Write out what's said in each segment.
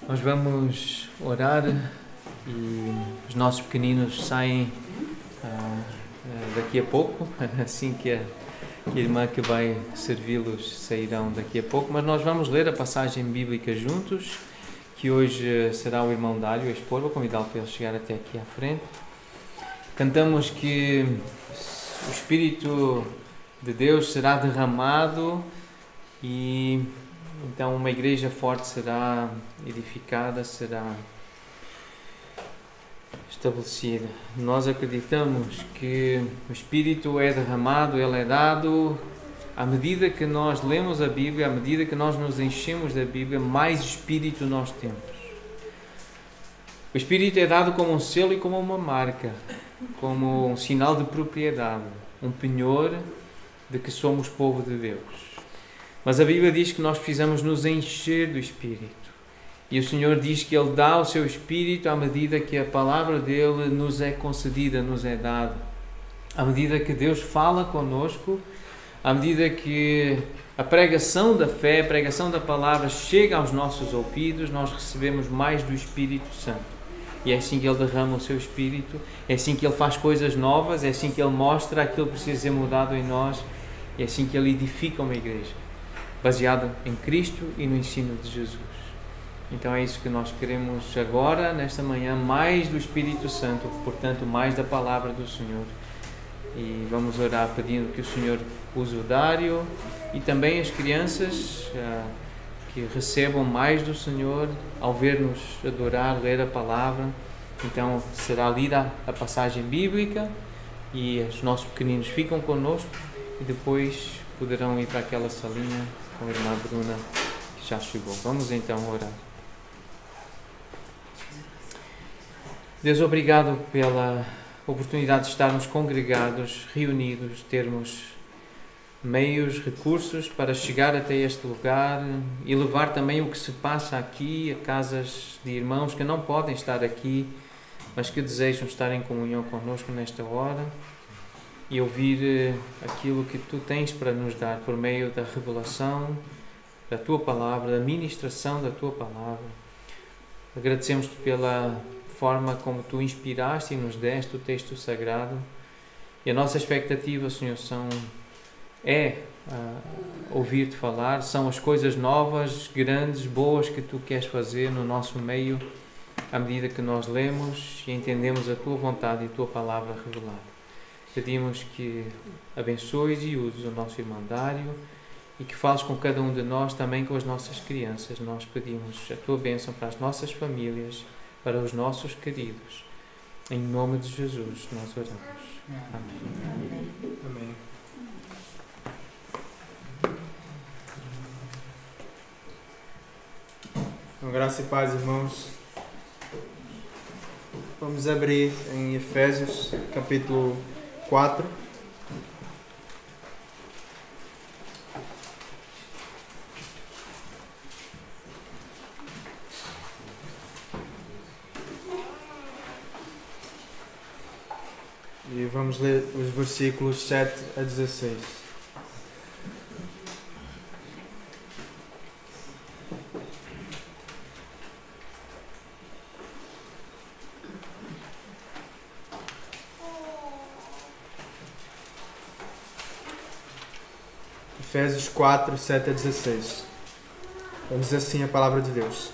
Nós vamos orar e os nossos pequeninos saem daqui a pouco, assim que a irmã que vai servi-los sairão daqui a pouco, mas nós vamos ler a passagem bíblica juntos, que hoje será o irmão Dário a expor. Vou convidá-lo para ele chegar até aqui à frente. Cantamos que o Espírito de Deus será derramado e então uma igreja forte será edificada, será estabelecida. Nós acreditamos que o Espírito é derramado, ele é dado à medida que nós lemos a Bíblia, à medida que nós nos enchemos da Bíblia, mais Espírito nós temos. O Espírito é dado como um selo e como uma marca, como um sinal de propriedade, um penhor de que somos povo de Deus. Mas a Bíblia diz que nós precisamos nos encher do Espírito. E o Senhor diz que Ele dá o seu Espírito à medida que a palavra dEle nos é concedida, nos é dada. À medida que Deus fala connosco, à medida que a pregação da fé, a pregação da palavra chega aos nossos ouvidos, nós recebemos mais do Espírito Santo. E é assim que Ele derrama o seu Espírito, é assim que Ele faz coisas novas, é assim que Ele mostra aquilo que precisa ser mudado em nós, é assim que Ele edifica uma igreja, baseada em Cristo e no ensino de Jesus. Então é isso que nós queremos agora, nesta manhã, mais do Espírito Santo, portanto mais da palavra do Senhor. E vamos orar pedindo que o Senhor use o Dário e também as crianças que recebam mais do Senhor ao ver-nos adorar, ler a palavra. Então será lida a passagem bíblica e os nossos pequeninos ficam connosco e depois poderão ir para aquela salinha com a irmã Bruna que já chegou. Vamos então orar. Deus, obrigado pela oportunidade de estarmos congregados, reunidos, termos meios, recursos para chegar até este lugar e levar também o que se passa aqui a casas de irmãos que não podem estar aqui, mas que desejam estar em comunhão connosco nesta hora e ouvir aquilo que Tu tens para nos dar por meio da revelação da Tua Palavra, da ministração da Tua Palavra. Agradecemos-Te pela forma como Tu inspiraste e nos deste o texto sagrado. E a nossa expectativa, Senhor, ouvir-Te falar, são as coisas novas, grandes, boas que Tu queres fazer no nosso meio, à medida que nós lemos e entendemos a Tua vontade e a Tua palavra revelada. Pedimos que abençoes e uses o nosso irmão Dário e que fales com cada um de nós, também com as nossas crianças. Nós pedimos a Tua bênção para as nossas famílias, para os nossos queridos. Em nome de Jesus nós oramos. Amém. Amém. Com graça e paz, irmãos. Vamos abrir em Efésios, capítulo 4. E vamos ler os versículos 7 a 16. Efésios 4, 7 a 16. Diz assim a palavra de Deus.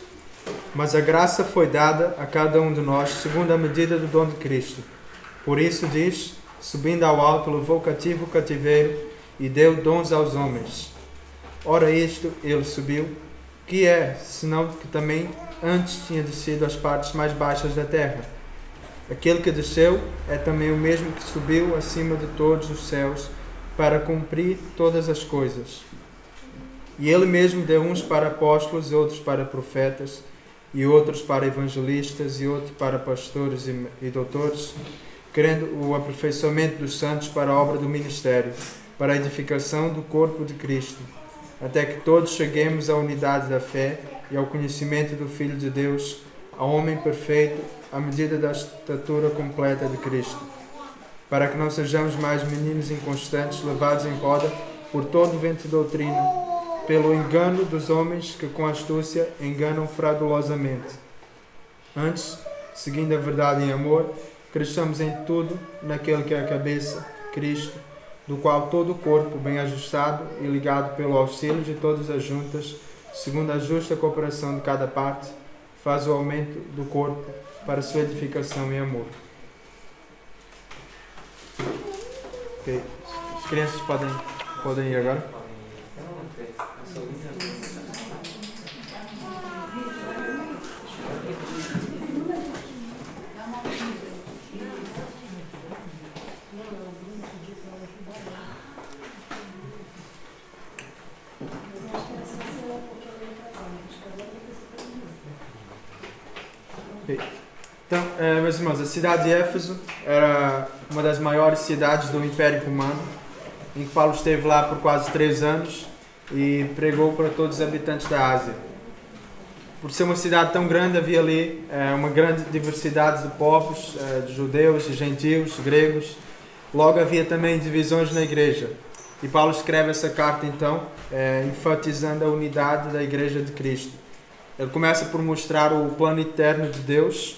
Mas a graça foi dada a cada um de nós segundo a medida do dom de Cristo. Por isso diz, subindo ao alto, levou cativo o cativeiro e deu dons aos homens. Ora isto, ele subiu, que é, senão que também antes tinha descido às partes mais baixas da terra. Aquele que desceu é também o mesmo que subiu acima de todos os céus, para cumprir todas as coisas. E ele mesmo deu uns para apóstolos, outros para profetas, e outros para evangelistas, e outros para pastores e doutores, querendo o aperfeiçoamento dos santos para a obra do ministério, para a edificação do corpo de Cristo, até que todos cheguemos à unidade da fé e ao conhecimento do Filho de Deus, ao homem perfeito, à medida da estatura completa de Cristo, para que não sejamos mais meninos inconstantes, levados em roda por todo o vento de doutrina, pelo engano dos homens que com astúcia enganam fraudulosamente. Antes, seguindo a verdade em amor, cresçamos em tudo naquele que é a cabeça, Cristo, do qual todo o corpo, bem ajustado e ligado pelo auxílio de todas as juntas, segundo a justa cooperação de cada parte, faz o aumento do corpo para a sua edificação em amor. Okay. As crianças podem ir agora? Então, meus irmãos, a cidade de Éfeso era uma das maiores cidades do Império Romano, em que Paulo esteve lá por quase 3 anos e pregou para todos os habitantes da Ásia. Por ser uma cidade tão grande, havia ali uma grande diversidade de povos, de judeus, de gentios, gregos. Logo havia também divisões na igreja. E Paulo escreve essa carta então, enfatizando a unidade da Igreja de Cristo. Ele começa por mostrar o plano eterno de Deus,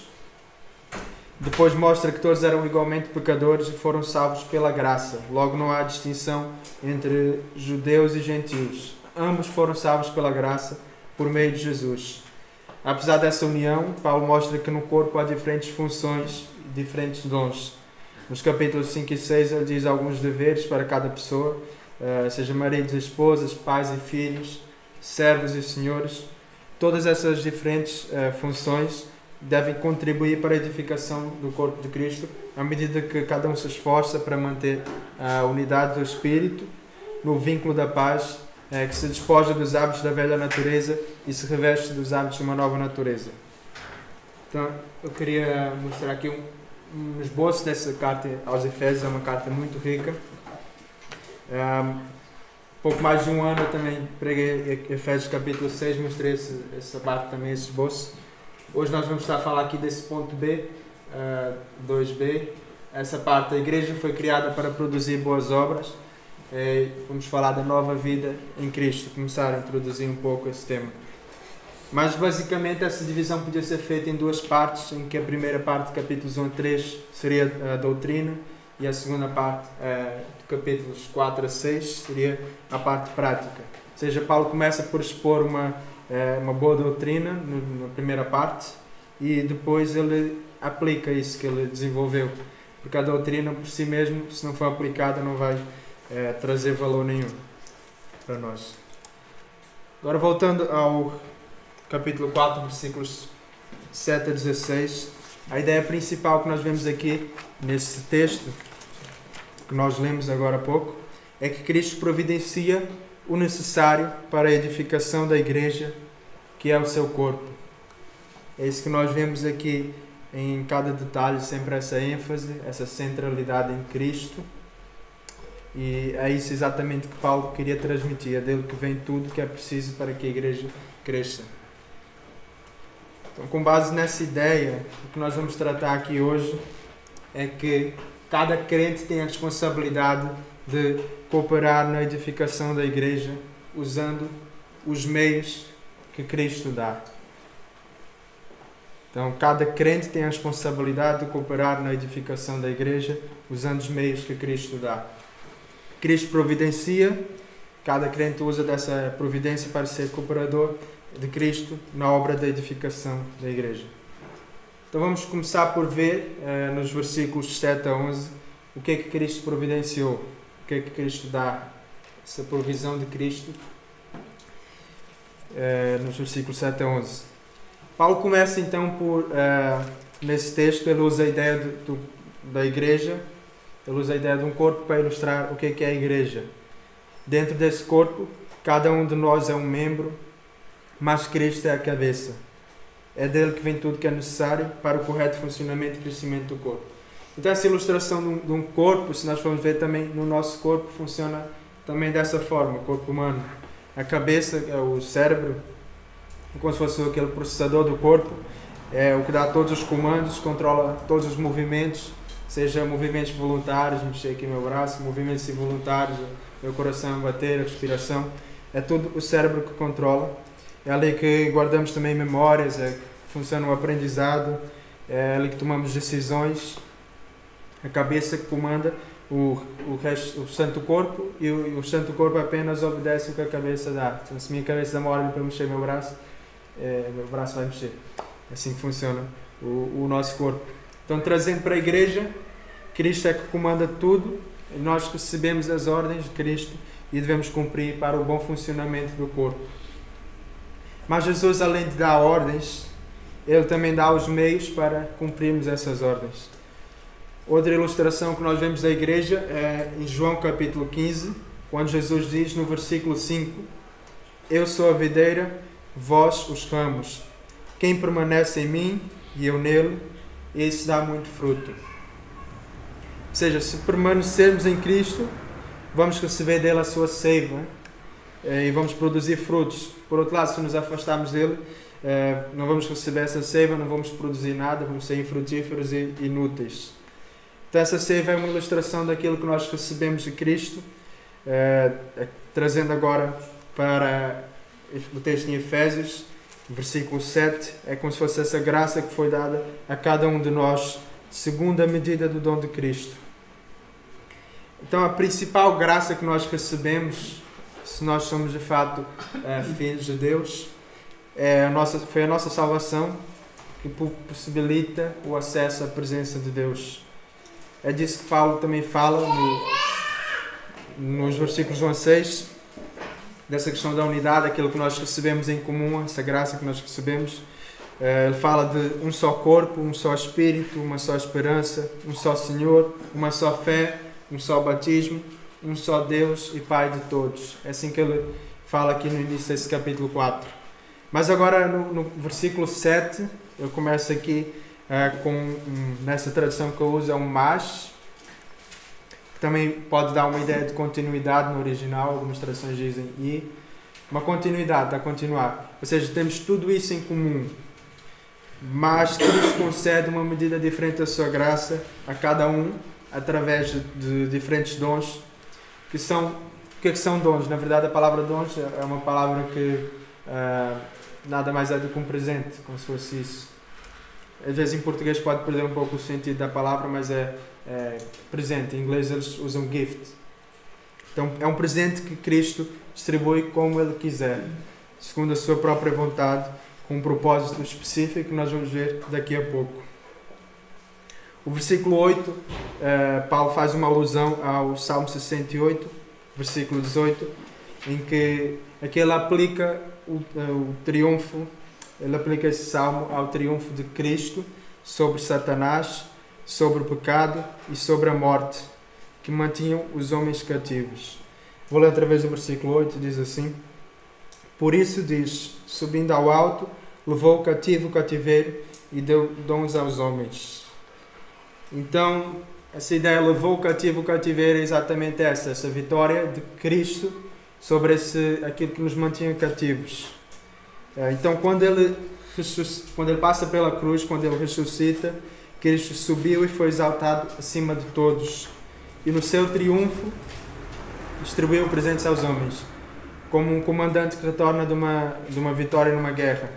depois mostra que todos eram igualmente pecadores e foram salvos pela graça. Logo não há distinção entre judeus e gentios. Ambos foram salvos pela graça por meio de Jesus. Apesar dessa união, Paulo mostra que no corpo há diferentes funções e diferentes dons. Nos capítulos 5 e 6 ele diz alguns deveres para cada pessoa, seja maridos e esposas, pais e filhos, servos e senhores. Todas essas diferentes funções devem contribuir para a edificação do corpo de Cristo, à medida que cada um se esforça para manter a unidade do Espírito, no vínculo da paz, que se despoja dos hábitos da velha natureza e se reveste dos hábitos de uma nova natureza. Então, eu queria mostrar aqui um esboço dessa carta aos Efésios. É uma carta muito rica. Pouco mais de um ano eu também preguei Efésios capítulo 6, mostrei essa parte também, esse esboço. Hoje nós vamos estar a falar aqui desse ponto B, 2b. Essa parte, a igreja foi criada para produzir boas obras. Vamos falar da nova vida em Cristo, começar a introduzir um pouco esse tema. Mas basicamente essa divisão podia ser feita em duas partes, em que a primeira parte, capítulos 1 a 3, seria a doutrina, e a segunda parte, capítulos 4 a 6, seria a parte prática. Ou seja, Paulo começa por expor uma boa doutrina na primeira parte, e depois ele aplica isso que ele desenvolveu, porque a doutrina por si mesmo, se não for aplicada, não vai trazer valor nenhum para nós. Agora voltando ao capítulo 4, versículos 7 a 16, a ideia principal que nós vemos aqui nesse texto que nós lemos agora há pouco é que Cristo providencia o necessário para a edificação da igreja, que é o seu corpo. É isso que nós vemos aqui em cada detalhe, sempre essa ênfase, essa centralidade em Cristo. E é isso exatamente que Paulo queria transmitir. É dele que vem tudo que é preciso para que a igreja cresça. Então, com base nessa ideia, o que nós vamos tratar aqui hoje é que cada crente tem a responsabilidade de cooperar na edificação da igreja usando os meios que Cristo dá. Então, cada crente tem a responsabilidade de cooperar na edificação da igreja usando os meios que Cristo dá. Cristo providencia, cada crente usa dessa providência para ser cooperador de Cristo na obra da edificação da igreja. Então vamos começar por ver nos versículos 7 a 11 o que é que Cristo providenciou, o que é que Cristo dá, essa provisão de Cristo nos versículos 7 a 11. Paulo começa então por, nesse texto, ele usa a ideia da igreja. Ele usa a ideia de um corpo para ilustrar o que é a igreja. Dentro desse corpo, cada um de nós é um membro, mas Cristo é a cabeça. É dele que vem tudo que é necessário para o correto funcionamento e crescimento do corpo. Então essa ilustração de um corpo, se nós formos ver também no nosso corpo, funciona também dessa forma, o corpo humano. A cabeça, o cérebro, como se fosse aquele processador do corpo, é o que dá todos os comandos, controla todos os movimentos, seja movimentos voluntários, mexer aqui meu braço, movimentos involuntários, meu coração a bater, a respiração, é tudo o cérebro que controla. É ali que guardamos também memórias, é que funciona o aprendizado, é ali que tomamos decisões. A cabeça que comanda o santo corpo, e o santo corpo apenas obedece o que a cabeça dá. Então, se minha cabeça dá uma ordem para mexer meu braço vai mexer. Assim que funciona o nosso corpo. Então, trazendo para a igreja, Cristo é que comanda tudo, e nós recebemos as ordens de Cristo e devemos cumprir para o bom funcionamento do corpo. Mas Jesus, além de dar ordens, Ele também dá os meios para cumprirmos essas ordens. Outra ilustração que nós vemos da igreja é em João capítulo 15, quando Jesus diz no versículo 5: Eu sou a videira, vós os ramos. Quem permanece em mim e eu nele, esse dá muito fruto. Ou seja, se permanecermos em Cristo, vamos receber dele a sua seiva e vamos produzir frutos. Por outro lado, se nos afastarmos dele, não vamos receber essa seiva, não vamos produzir nada, vamos ser infrutíferos e inúteis. Então essa seiva é uma ilustração daquilo que nós recebemos de Cristo, trazendo agora para o texto em Efésios, versículo 7, é como se fosse essa graça que foi dada a cada um de nós, segundo a medida do dom de Cristo. Então, a principal graça que nós recebemos, se nós somos de fato filhos de Deus, foi a nossa salvação, que possibilita o acesso à presença de Deus. É disso que Paulo também fala nos versículos 1 a 6, dessa questão da unidade, aquilo que nós recebemos em comum, essa graça que nós recebemos. Ele fala de um só corpo, um só Espírito, uma só esperança, um só Senhor, uma só fé, um só batismo, um só Deus e Pai de todos. É assim que ele fala aqui no início desse capítulo 4. Mas agora no versículo 7, eu começo aqui nessa tradução que eu uso, é um mas, que também pode dar uma ideia de continuidade no original, algumas traduções dizem e, uma continuidade, a continuar. Ou seja, temos tudo isso em comum, mas Cristo concede uma medida diferente da sua graça a cada um, através de diferentes dons, que são... O que são dons? Na verdade, a palavra dons é uma palavra que nada mais é do que um presente, como se fosse isso. Às vezes em português pode perder um pouco o sentido da palavra, mas é presente. Em inglês eles usam gift. Então é um presente que Cristo distribui como Ele quiser, segundo a sua própria vontade, com um propósito específico que nós vamos ver daqui a pouco. O versículo 8, Paulo faz uma alusão ao Salmo 68, versículo 18, em que ele aplica o triunfo, ele aplica esse salmo ao triunfo de Cristo sobre Satanás, sobre o pecado e sobre a morte, que mantinham os homens cativos. Vou ler outra vez o versículo 8, diz assim: Por isso diz, subindo ao alto, levou o cativo o cativeiro e deu dons aos homens. Então, essa ideia, levou o cativo o cativeiro, é exatamente essa vitória de Cristo sobre aquilo que nos mantinha cativos. Então, quando ele passa pela cruz, quando ele ressuscita, Cristo subiu e foi exaltado acima de todos. E no seu triunfo, distribuiu presentes aos homens, como um comandante que retorna de uma vitória numa guerra.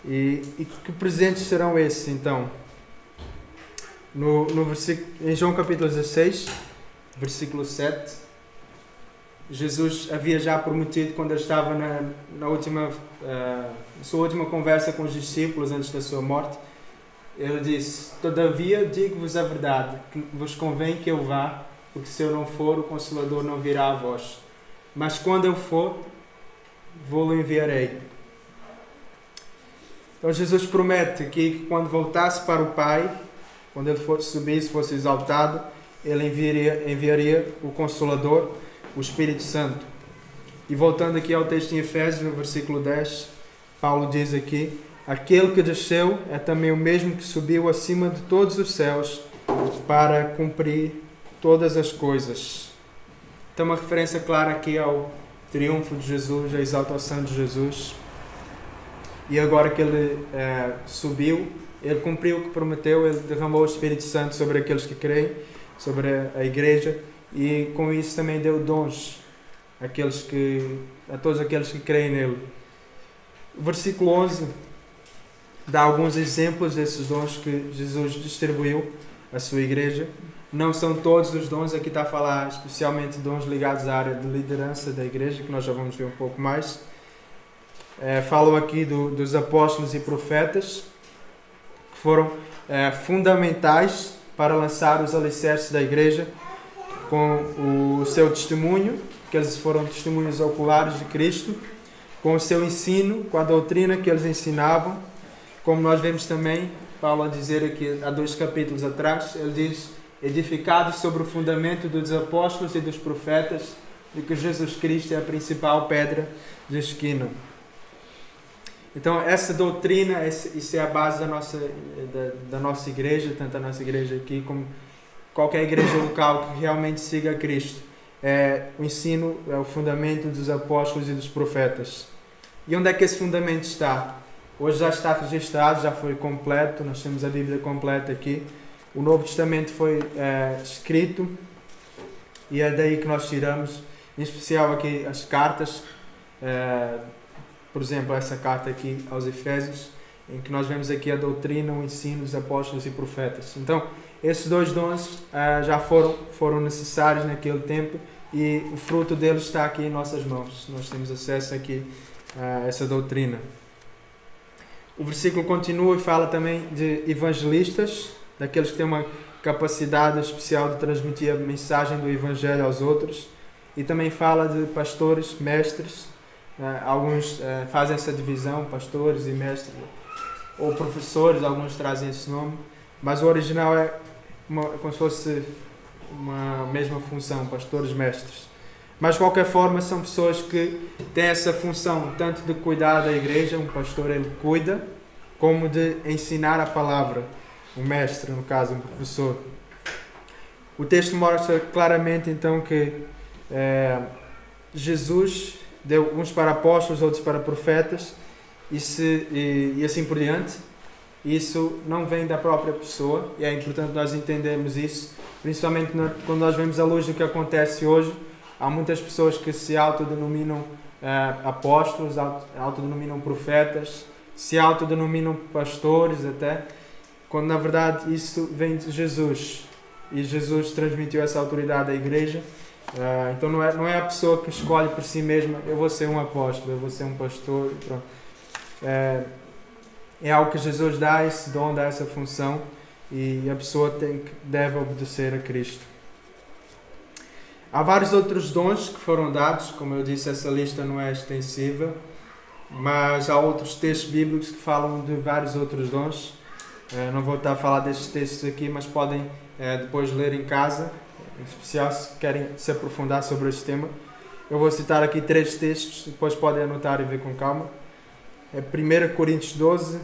E que presentes serão esses, então? Em João capítulo 16, versículo 7, Jesus havia já prometido, quando ele estava na sua última conversa com os discípulos antes da sua morte, ele disse: Todavia digo-vos a verdade, que vos convém que eu vá, porque se eu não for, o Consolador não virá a vós. Mas quando eu for, vou-lo enviarei. Então Jesus promete aqui que quando voltasse para o Pai, quando ele subisse, fosse exaltado, ele enviaria o Consolador, o Espírito Santo. E voltando aqui ao texto em Efésios, no versículo 10, Paulo diz aqui: Aquele que desceu é também o mesmo que subiu acima de todos os céus para cumprir todas as coisas. Então, uma referência clara aqui ao triunfo de Jesus, à exaltação de Jesus. E agora que ele subiu, ele cumpriu o que prometeu, ele derramou o Espírito Santo sobre aqueles que creem, sobre a igreja, e com isso também deu dons a todos aqueles que creem nele. O versículo 11 dá alguns exemplos desses dons que Jesus distribuiu à sua igreja. Não são todos os dons, aqui está a falar especialmente dons ligados à área de liderança da igreja, que nós já vamos ver um pouco mais. Falam aqui dos apóstolos e profetas, que foram fundamentais para lançar os alicerces da igreja com o seu testemunho, que eles foram testemunhos oculares de Cristo, com o seu ensino, com a doutrina que eles ensinavam, como nós vemos também Paulo a dizer aqui há 2 capítulos atrás, ele diz: edificados sobre o fundamento dos apóstolos e dos profetas, de que Jesus Cristo é a principal pedra de esquina. Então, essa doutrina, isso é a base da nossa igreja, tanto a nossa igreja aqui como qualquer igreja local que realmente siga Cristo. O ensino é o fundamento dos apóstolos e dos profetas. E onde é que esse fundamento está? Hoje já está registrado, já foi completo, nós temos a Bíblia completa aqui. O Novo Testamento foi escrito e é daí que nós tiramos, em especial aqui as cartas, por exemplo, essa carta aqui aos Efésios, em que nós vemos aqui a doutrina, o ensino dos apóstolos e profetas. Então, esses dois dons já foram necessários naquele tempo e o fruto deles está aqui em nossas mãos. Nós temos acesso aqui a essa doutrina. O versículo continua e fala também de evangelistas, daqueles que têm uma capacidade especial de transmitir a mensagem do Evangelho aos outros. E também fala de pastores, mestres. Alguns fazem essa divisão, pastores e mestres, ou professores, alguns trazem esse nome. Mas o original é como se fosse uma mesma função, pastores, mestres. Mas de qualquer forma são pessoas que têm essa função tanto de cuidar da igreja, um pastor ele cuida, como de ensinar a palavra, um mestre, no caso, um professor. O texto mostra claramente então que Jesus deu uns para apóstolos, outros para profetas e assim por diante. Isso não vem da própria pessoa e é importante nós entendermos isso, principalmente quando nós vemos a luz do que acontece hoje. Há muitas pessoas que se autodenominam apóstolos, autodenominam profetas, se autodenominam pastores até, quando na verdade isso vem de Jesus. E Jesus transmitiu essa autoridade à igreja. Então não é a pessoa que escolhe por si mesma, eu vou ser um apóstolo, eu vou ser um pastor. Pronto. É algo que Jesus dá, esse dom, dá essa função, e a pessoa deve obedecer a Cristo. Há vários outros dons que foram dados, como eu disse, essa lista não é extensiva, mas há outros textos bíblicos que falam de vários outros dons. Não vou estar a falar destes textos aqui, mas podem depois ler em casa, em especial se querem se aprofundar sobre este tema. Eu vou citar aqui 3 textos, depois podem anotar e ver com calma. É 1 Coríntios 12,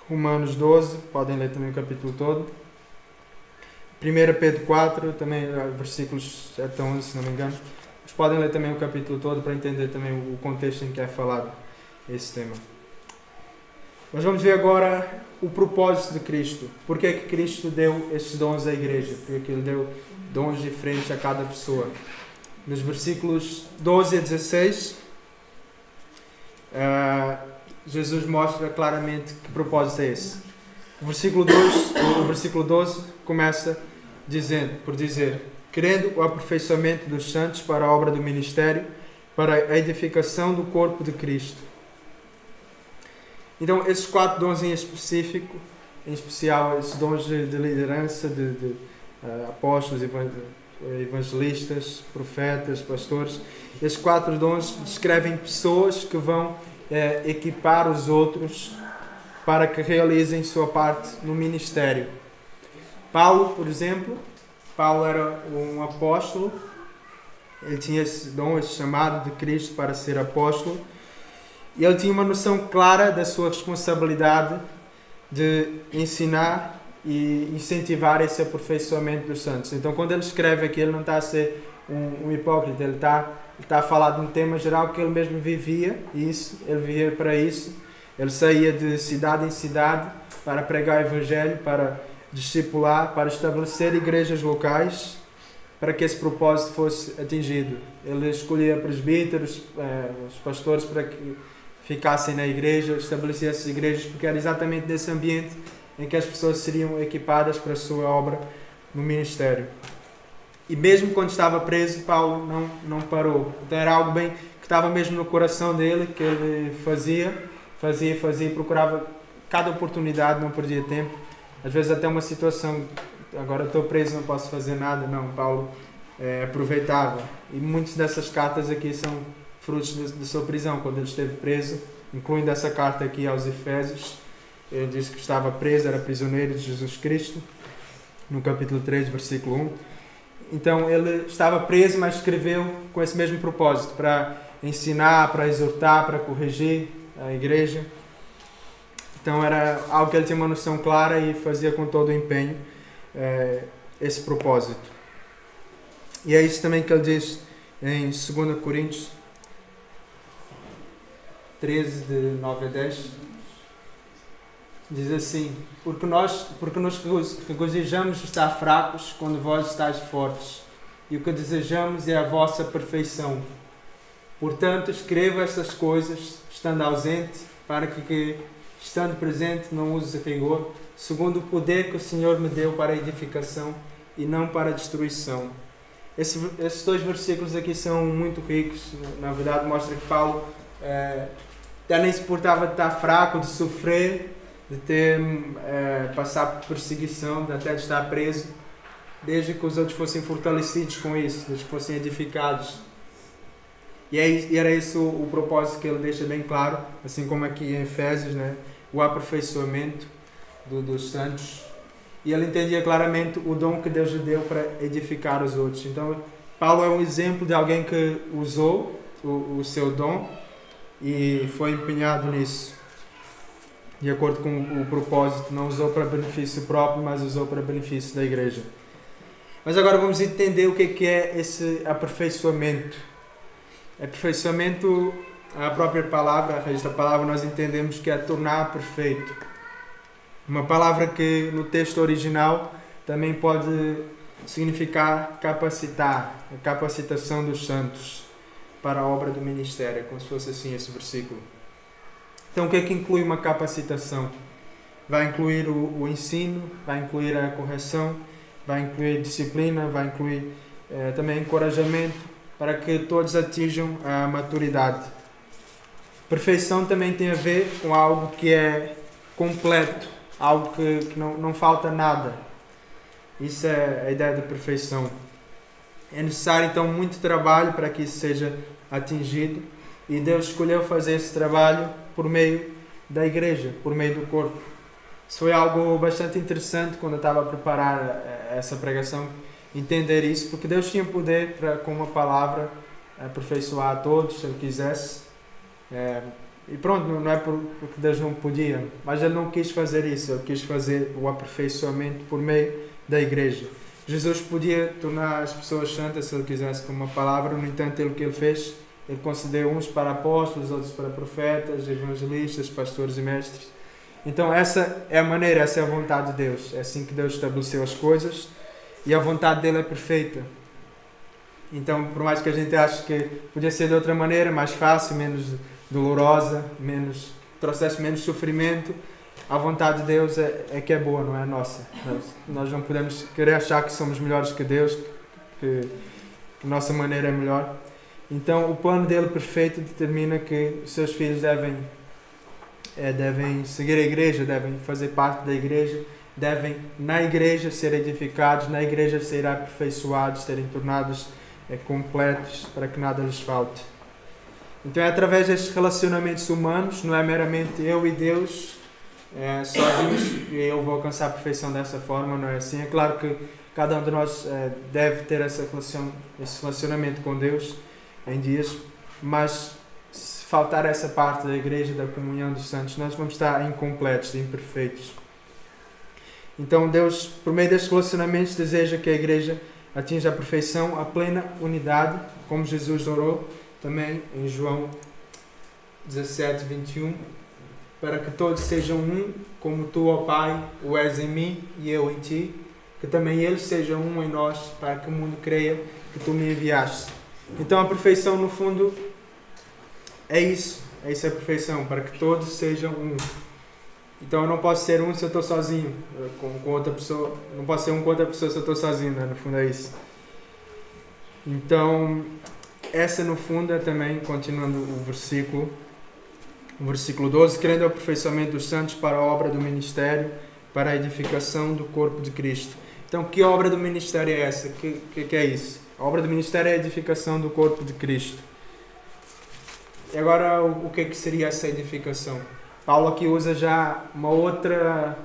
Romanos 12, podem ler também o capítulo todo. 1 Pedro 4, também versículos 7 a 11, se não me engano. Mas podem ler também o capítulo todo para entender também o contexto em que é falado esse tema. Mas vamos ver agora o propósito de Cristo. Porque é que Cristo deu estes dons à igreja? Porque é que Ele deu dons diferentes a cada pessoa? Nos versículos 12 a 16, Jesus mostra claramente que propósito é esse. O versículo 12 começa por dizer: querendo o aperfeiçoamento dos santos para a obra do ministério, para a edificação do corpo de Cristo. Então, esses 4 dons em específico, em especial esses dons de liderança, de apóstolos, evangelistas, profetas, pastores, esses 4 dons descrevem pessoas que vão equipar os outros para que realizem sua parte no ministério. Paulo, por exemplo, Paulo era um apóstolo, ele tinha esse dom, esse chamado de Cristo para ser apóstolo, e ele tinha uma noção clara da sua responsabilidade de ensinar e incentivar esse aperfeiçoamento dos santos. Então, quando ele escreve aqui, ele não está a ser um hipócrita, ele está a falar de um tema geral que ele mesmo vivia, ele vivia para isso. Ele saía de cidade em cidade para pregar o Evangelho, para discipular, para estabelecer igrejas locais, para que esse propósito fosse atingido. Ele escolhia presbíteros, os pastores, para que ficassem na igreja, estabelecia essas igrejas, porque era exatamente nesse ambiente em que as pessoas seriam equipadas para a sua obra no ministério. E mesmo quando estava preso, Paulo não parou. Então era algo bem que estava mesmo no coração dele, que ele fazia, procurava cada oportunidade, não perdia tempo. Às vezes até uma situação, agora estou preso, não posso fazer nada. Não, Paulo aproveitava. E muitas dessas cartas aqui são frutos de sua prisão, quando ele esteve preso, incluindo essa carta aqui aos Efésios. Ele disse que estava preso, era prisioneiro de Jesus Cristo, no capítulo 3, versículo 1. Então ele estava preso, mas escreveu com esse mesmo propósito, para ensinar, para exortar, para corrigir a igreja. Então era algo que ele tinha uma noção clara e fazia com todo o empenho esse propósito. E é isso também que ele diz em 2 Coríntios 13, de 9 a 10. Diz assim: porque nos regozijamos estar fracos quando vós estáis fortes. e o que desejamos é a vossa perfeição. Portanto, escrevo estas coisas, estando ausente, para que estando presente, não use rigor, segundo o poder que o Senhor me deu para a edificação e não para a destruição. Esses dois versículos aqui são muito ricos. Na verdade, mostra que Paulo até nem se portava de estar fraco, de sofrer, de ter passar por perseguição, de até de estar preso, desde que os outros fossem fortalecidos com isso, desde que fossem edificados. E era esse o propósito que ele deixa bem claro, assim como aqui em Efésios, né? O aperfeiçoamento dos santos. E ele entendia claramente o dom que Deus lhe deu para edificar os outros. Então, Paulo é um exemplo de alguém que usou o seu dom e foi empenhado nisso, de acordo com o propósito. Não usou para benefício próprio, mas usou para benefício da igreja. Mas agora vamos entender o que é esse aperfeiçoamento. Aperfeiçoamento, a própria palavra, a raiz da palavra, nós entendemos que é tornar perfeito. Uma palavra que no texto original também pode significar capacitar, a capacitação dos santos para a obra do ministério, como se fosse assim esse versículo. Então, o que é que inclui uma capacitação? Vai incluir o ensino, vai incluir a correção, vai incluir disciplina, vai incluir também encorajamento, para que todos atinjam a maturidade. Perfeição também tem a ver com algo que é completo, algo que não falta nada. Isso é a ideia de perfeição. É necessário então muito trabalho para que isso seja atingido, e Deus escolheu fazer esse trabalho por meio da igreja, por meio do corpo. Isso foi algo bastante interessante quando eu estava a preparar essa pregação, entender isso, porque Deus tinha poder para, com uma palavra, aperfeiçoar a todos, se Ele quisesse. E pronto, não é porque Deus não podia, mas Ele não quis fazer isso. Ele quis fazer o aperfeiçoamento por meio da igreja. Jesus podia tornar as pessoas santas se Ele quisesse com uma palavra. No entanto, o que Ele fez, Ele concedeu uns para apóstolos, outros para profetas, evangelistas, pastores e mestres. Então essa é a maneira, essa é a vontade de Deus. É assim que Deus estabeleceu as coisas. E a vontade dele é perfeita. Então, por mais que a gente ache que podia ser de outra maneira, mais fácil, menos dolorosa, trouxesse menos sofrimento, a vontade de Deus é que é boa, não é a nossa. Nós não podemos querer achar que somos melhores que Deus, que a nossa maneira é melhor. Então, o plano dele perfeito determina que os seus filhos devem seguir a igreja, devem fazer parte da igreja, devem na igreja ser edificados, na igreja ser aperfeiçoados, serem tornados completos, para que nada lhes falte. Então é através destes relacionamentos humanos, não é meramente eu e Deus sozinhos, e eu vou alcançar a perfeição dessa forma, não é assim. É claro que cada um de nós deve ter esse relacionamento com Deus em dias, mas se faltar essa parte da igreja, da comunhão dos santos, nós vamos estar incompletos, imperfeitos. Então Deus, por meio destes relacionamentos, deseja que a igreja atinja a perfeição, a plena unidade, como Jesus orou também em João 17, 21, para que todos sejam um, como tu, ó Pai, o és em mim e eu em ti, que também eles sejam um em nós, para que o mundo creia que tu me enviaste. Então a perfeição, no fundo, é isso a perfeição, para que todos sejam um. Então eu não posso ser um se eu estou sozinho com outra pessoa. Não posso ser um com outra pessoa se eu estou sozinho, né? No fundo é isso. Então, essa no fundo é também, continuando o versículo 12, querendo o aperfeiçoamento dos santos para a obra do ministério, para a edificação do corpo de Cristo. Então, que obra do ministério é essa? Que é isso? A obra do ministério é a edificação do corpo de Cristo. E agora, o que seria essa edificação? Paulo aqui usa já uma outra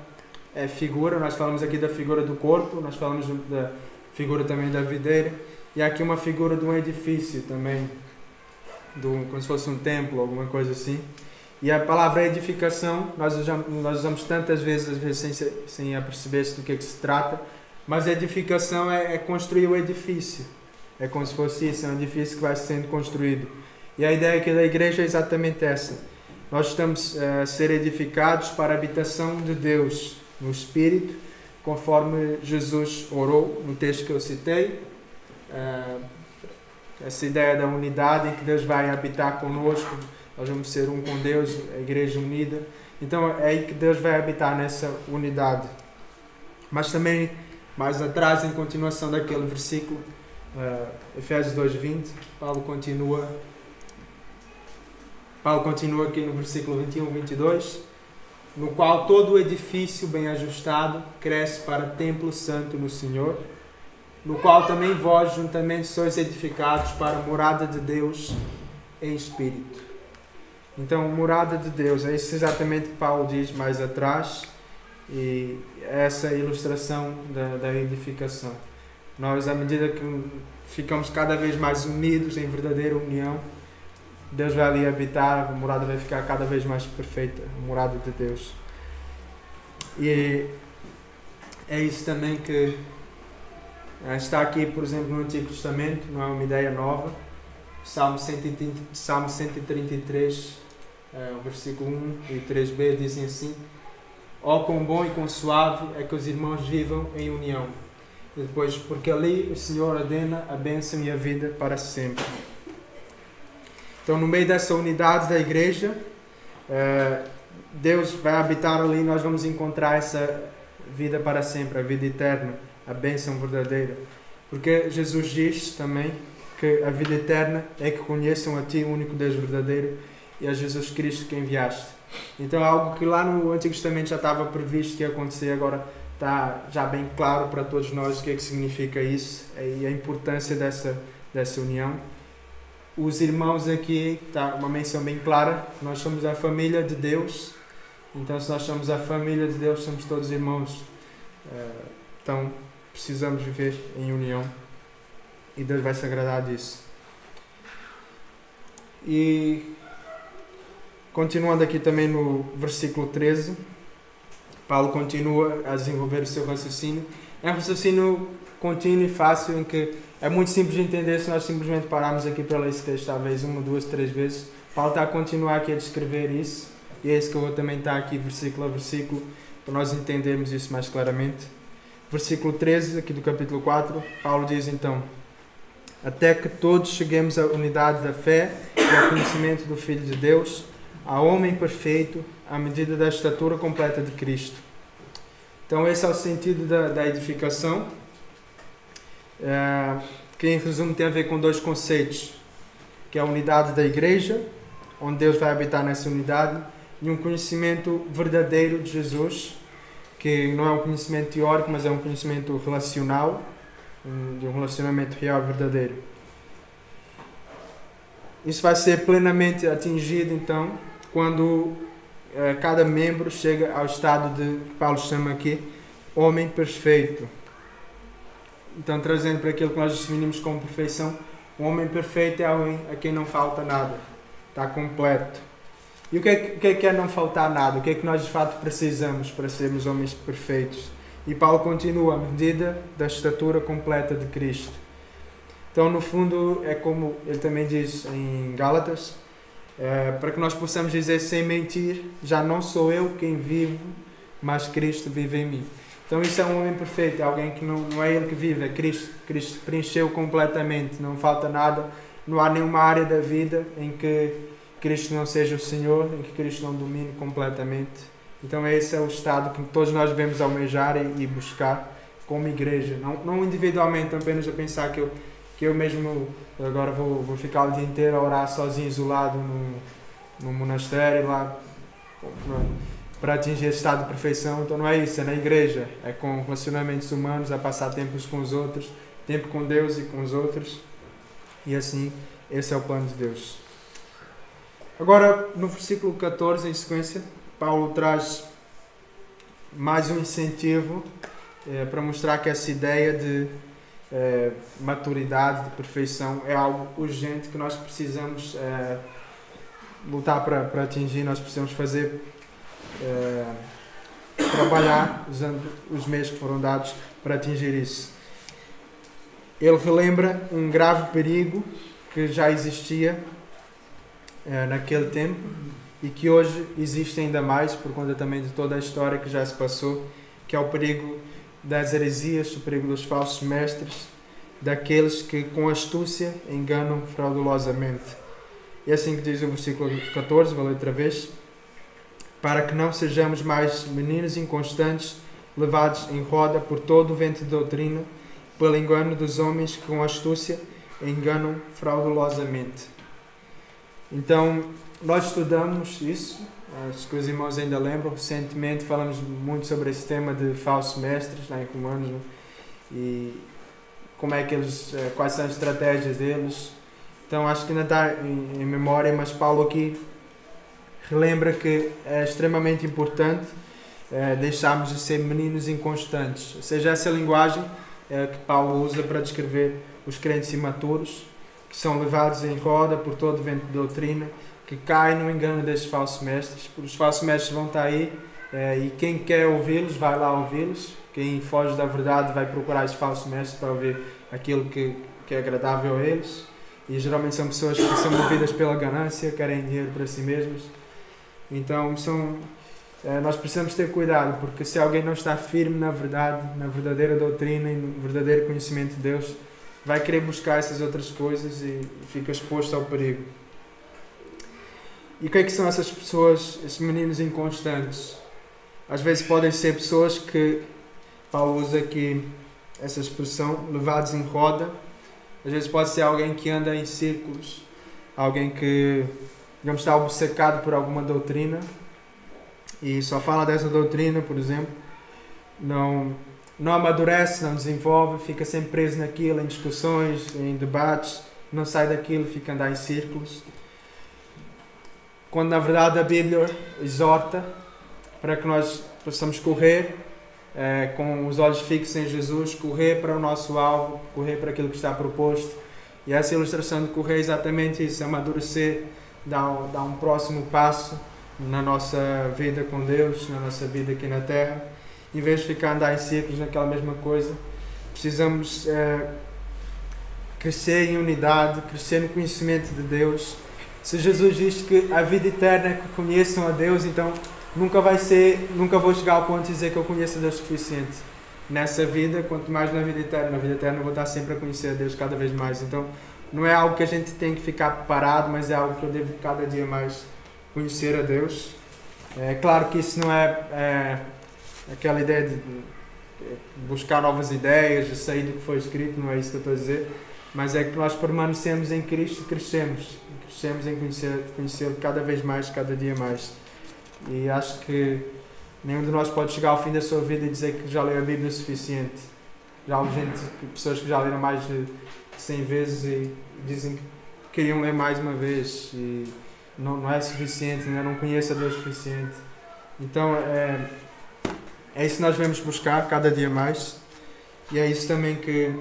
figura. Nós falamos aqui da figura do corpo, nós falamos da figura também da videira, e aqui uma figura de um edifício também, como se fosse um templo, alguma coisa assim. E a palavra edificação, nós usamos tantas vezes, às vezes sem aperceber-se do que se trata, mas a edificação é construir o edifício. É como se fosse isso, é um edifício que vai sendo construído. E a ideia aqui da igreja é exatamente essa. Nós estamos a ser edificados para a habitação de Deus no Espírito, conforme Jesus orou no texto que eu citei. essa ideia da unidade, em que Deus vai habitar conosco, nós vamos ser um com Deus, a igreja unida. Então é aí que Deus vai habitar, nessa unidade. Mas também, mais atrás, em continuação daquele versículo, Efésios 2:20, Paulo continua aqui no versículo 21-22, no qual todo o edifício bem ajustado cresce para templo santo no Senhor, no qual também vós juntamente sois edificados para a morada de Deus em Espírito. Então, morada de Deus, é isso exatamente que Paulo diz mais atrás, e essa é a ilustração da edificação. Nós, à medida que ficamos cada vez mais unidos em verdadeira união, Deus vai ali habitar, a morada vai ficar cada vez mais perfeita, a morada de Deus. E é isso também que está aqui, por exemplo, no Antigo Testamento, não é uma ideia nova. Salmo 133, o versículo 1 e 3b dizem assim: ó, quão bom e quão suave é que os irmãos vivam em união. E depois, porque ali o Senhor ordena a bênção e a vida para sempre. Então, no meio dessa unidade da igreja, Deus vai habitar ali, nós vamos encontrar essa vida para sempre, a vida eterna, a bênção verdadeira. Porque Jesus diz também que a vida eterna é que conheçam a Ti, o único Deus verdadeiro, e a Jesus Cristo que enviaste. Então é algo que lá no Antigo Testamento já estava previsto que ia acontecer, agora está já bem claro para todos nós o que é que significa isso e a importância dessa união. Os irmãos aqui, está uma menção bem clara, nós somos a família de Deus, então se nós somos a família de Deus, somos todos irmãos, então precisamos viver em união e Deus vai se agradar disso. E continuando aqui também no versículo 13, Paulo continua a desenvolver o seu raciocínio. É um raciocínio contínuo e fácil, em que é muito simples de entender se nós simplesmente pararmos aqui para ler esse texto, talvez 1, 2, 3 vezes. Paulo está a continuar aqui a descrever isso, e é isso que eu vou também estar aqui versículo a versículo, para nós entendermos isso mais claramente. Versículo 13, aqui do capítulo 4, Paulo diz então: até que todos cheguemos à unidade da fé e ao conhecimento do Filho de Deus, ao homem perfeito, à medida da estatura completa de Cristo. Então esse é o sentido da edificação, que em resumo tem a ver com dois conceitos, que é a unidade da igreja, onde Deus vai habitar nessa unidade, e um conhecimento verdadeiro de Jesus, que não é um conhecimento teórico, mas é um conhecimento relacional, de um relacionamento real e verdadeiro. Isso vai ser plenamente atingido, então, quando cada membro chega ao estado que Paulo chama aqui homem perfeito. Então, trazendo para aquilo que nós definimos como perfeição, o homem perfeito é alguém a quem não falta nada, está completo. E o que é não faltar nada? O que é que nós de fato precisamos para sermos homens perfeitos? E Paulo continua: a medida da estatura completa de Cristo. Então, no fundo, é como ele também diz em Gálatas, para que nós possamos dizer sem mentir: já não sou eu quem vivo, mas Cristo vive em mim. Então isso é um homem perfeito, é alguém que não é ele que vive, é Cristo. Cristo preencheu completamente, não falta nada, não há nenhuma área da vida em que Cristo não seja o Senhor, em que Cristo não domine completamente. Então esse é o estado que todos nós devemos almejar e buscar como igreja, não individualmente, apenas a pensar que eu mesmo agora vou ficar o dia inteiro a orar sozinho, isolado no monastério lá, para atingir esse estado de perfeição. Então não é isso, é na igreja, é com relacionamentos humanos, a passar tempos com os outros, tempo com Deus e com os outros, e assim, esse é o plano de Deus. Agora, no versículo 14, em sequência, Paulo traz mais um incentivo para mostrar que essa ideia de maturidade, de perfeição, é algo urgente que nós precisamos lutar para atingir, nós precisamos fazer, trabalhar usando os meios que foram dados para atingir isso. Ele relembra um grave perigo que já existia naquele tempo e que hoje existe ainda mais por conta também de toda a história que já se passou, que é o perigo das heresias, o perigo dos falsos mestres daqueles que com astúcia enganam fraudulosamente. E é assim que diz o versículo 14, vou ler outra vez. Para que não sejamos mais meninos inconstantes, levados em roda por todo o vento de doutrina, pelo engano dos homens que com astúcia enganam fraudulosamente. Então, nós estudamos isso, acho que os irmãos ainda lembram, recentemente falamos muito sobre esse tema de falsos mestres lá em Romanos, né? E como é que eles, quais são as estratégias deles. Então acho que ainda está em memória, mas Paulo aqui relembra que é extremamente importante deixarmos de ser meninos inconstantes, ou seja, essa linguagem que Paulo usa para descrever os crentes imaturos, que são levados em roda por todo o vento de doutrina, que caem no engano desses falsos mestres. Os falsos mestres vão estar aí e quem quer ouvi-los vai lá ouvi-los. Quem foge da verdade vai procurar esses falsos mestres para ouvir aquilo que é agradável a eles. E geralmente são pessoas que são movidas pela ganância, querem dinheiro para si mesmos. Então nós precisamos ter cuidado, porque se alguém não está firme na verdade, na verdadeira doutrina e no verdadeiro conhecimento de Deus, vai querer buscar essas outras coisas e fica exposto ao perigo. E o que é que são essas pessoas, esses meninos inconstantes? Às vezes podem ser pessoas que Paulo usa aqui essa expressão, levados em roda. Às vezes pode ser alguém que anda em círculos, alguém que, digamos, está obcecado por alguma doutrina e só fala dessa doutrina, por exemplo, não amadurece, não desenvolve, fica sempre preso naquilo, em discussões, em debates, não sai daquilo, fica a andar em círculos. Quando na verdade a Bíblia exorta para que nós possamos correr com os olhos fixos em Jesus, correr para o nosso alvo, correr para aquilo que está proposto. E essa ilustração de correr é exatamente isso, amadurecer, dar um próximo passo na nossa vida com Deus, na nossa vida aqui na Terra. Em vez de ficar a andar em círculos naquela mesma coisa, precisamos crescer em unidade, crescer no conhecimento de Deus. Se Jesus diz que a vida eterna é que conheçam a Deus, então nunca vou chegar ao ponto de dizer que eu conheço a Deus o suficiente nessa vida, quanto mais na vida eterna. Na vida eterna eu vou estar sempre a conhecer a Deus cada vez mais. Então não é algo que a gente tem que ficar parado, mas é algo que eu devo cada dia mais conhecer a Deus. É claro que isso não é aquela ideia de buscar novas ideias, de sair do que foi escrito, não é isso que eu estou a dizer, mas é que nós permanecemos em Cristo e crescemos em conhecê-lo cada vez mais, cada dia mais. E acho que nenhum de nós pode chegar ao fim da sua vida e dizer que já leu a Bíblia o suficiente. Já há pessoas que já leram mais de 100 vezes e dizem que queriam ler mais uma vez e não é suficiente, ainda não conheço a Deus o suficiente. Então é isso que nós devemos buscar cada dia mais, e é isso também que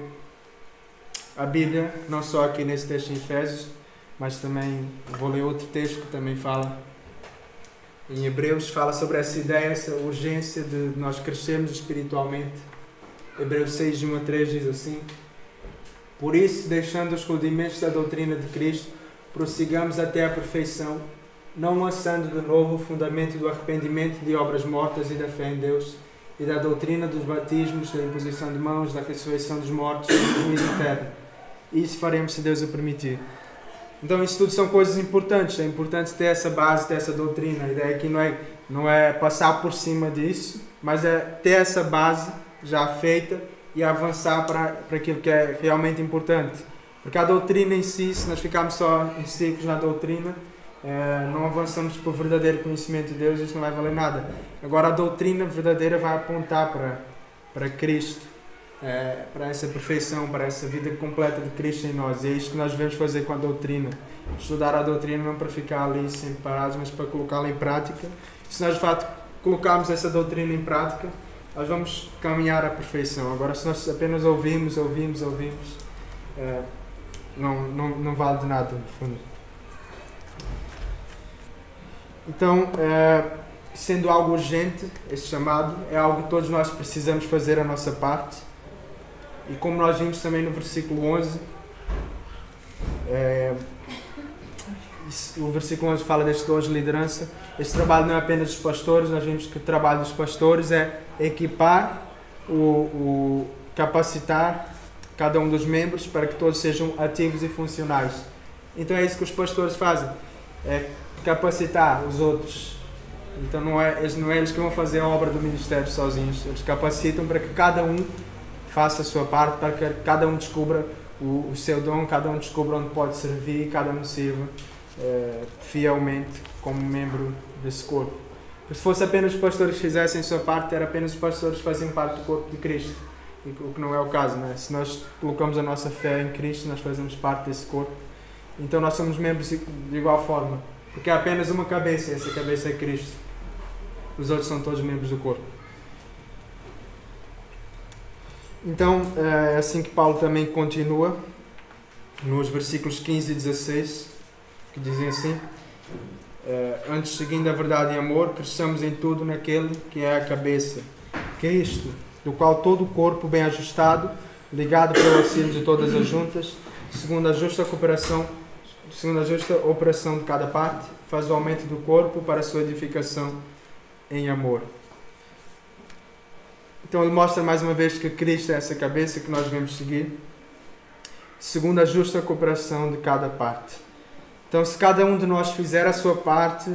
a Bíblia, não só aqui nesse texto em Efésios, mas também vou ler outro texto que também fala em Hebreus, fala sobre essa ideia, essa urgência de nós crescermos espiritualmente. Hebreus 6, 1 a 3 diz assim: por isso, deixando os rudimentos da doutrina de Cristo, prossigamos até a perfeição, não lançando de novo o fundamento do arrependimento de obras mortas e da fé em Deus, e da doutrina dos batismos, da imposição de mãos, da ressurreição dos mortos e do juízo eterno. Isso faremos se Deus o permitir. Então isso tudo são coisas importantes. É importante ter essa base, ter essa doutrina. A ideia aqui não é passar por cima disso, mas é ter essa base já feita e avançar para aquilo que é realmente importante. Porque a doutrina em si, se nós ficarmos só em ciclos na doutrina, não avançamos para o verdadeiro conhecimento de Deus, isso não vai valer nada. Agora a doutrina verdadeira vai apontar para Cristo, para essa perfeição, para essa vida completa de Cristo em nós. E é isto que nós devemos fazer com a doutrina. Estudar a doutrina não para ficar ali sempre parados, mas para colocá-la em prática. Se nós de facto colocarmos essa doutrina em prática, nós vamos caminhar à perfeição. Agora se nós apenas ouvimos, não vale de nada, no fundo. Então, sendo algo urgente, esse chamado é algo que todos nós precisamos fazer a nossa parte. E como nós vimos também no versículo 11, o versículo 11 fala deste dom de liderança. Este trabalho não é apenas dos pastores, nós vimos que o trabalho dos pastores é equipar, capacitar cada um dos membros, para que todos sejam ativos e funcionais. Então é isso que os pastores fazem, é capacitar os outros. Então não é eles que vão fazer a obra do ministério sozinhos, eles capacitam para que cada um faça a sua parte, para que cada um descubra o seu dom, cada um descubra onde pode servir, cada um sirva fielmente como membro desse corpo. Porque se fosse apenas os pastores que fizessem a sua parte, era apenas os pastores que faziam parte do corpo de Cristo, o que não é o caso, não é? Se nós colocamos a nossa fé em Cristo, nós fazemos parte desse corpo, então nós somos membros de igual forma, porque há apenas uma cabeça, e essa cabeça é Cristo. Os outros são todos membros do corpo. Então, é assim que Paulo também continua, nos versículos 15 e 16, que dizem assim: antes, seguindo a verdade em amor, cresçamos em tudo naquele que é a cabeça, Cristo, do qual todo o corpo bem ajustado, ligado pelo auxílio de todas as juntas, segundo a justa operação de cada parte, faz o aumento do corpo para a sua edificação em amor. Então ele mostra mais uma vez que Cristo é essa cabeça que nós devemos seguir, segundo a justa cooperação de cada parte. Então, se cada um de nós fizer a sua parte,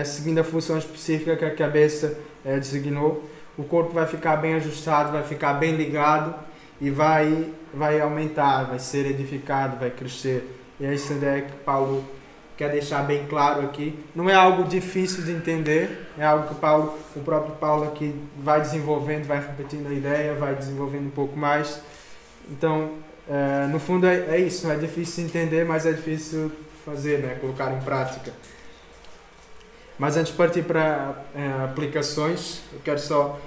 seguindo a função específica que a cabeça designou, o corpo vai ficar bem ajustado, vai ficar bem ligado e vai aumentar, vai ser edificado, vai crescer. E é essa ideia que Paulo quer deixar bem claro aqui. Não é algo difícil de entender, é algo que o próprio Paulo aqui vai desenvolvendo, vai repetindo a ideia, vai desenvolvendo um pouco mais. Então, no fundo é isso, não é difícil de entender, mas é difícil fazer, né? Colocar em prática. Mas antes de partir para aplicações, eu quero só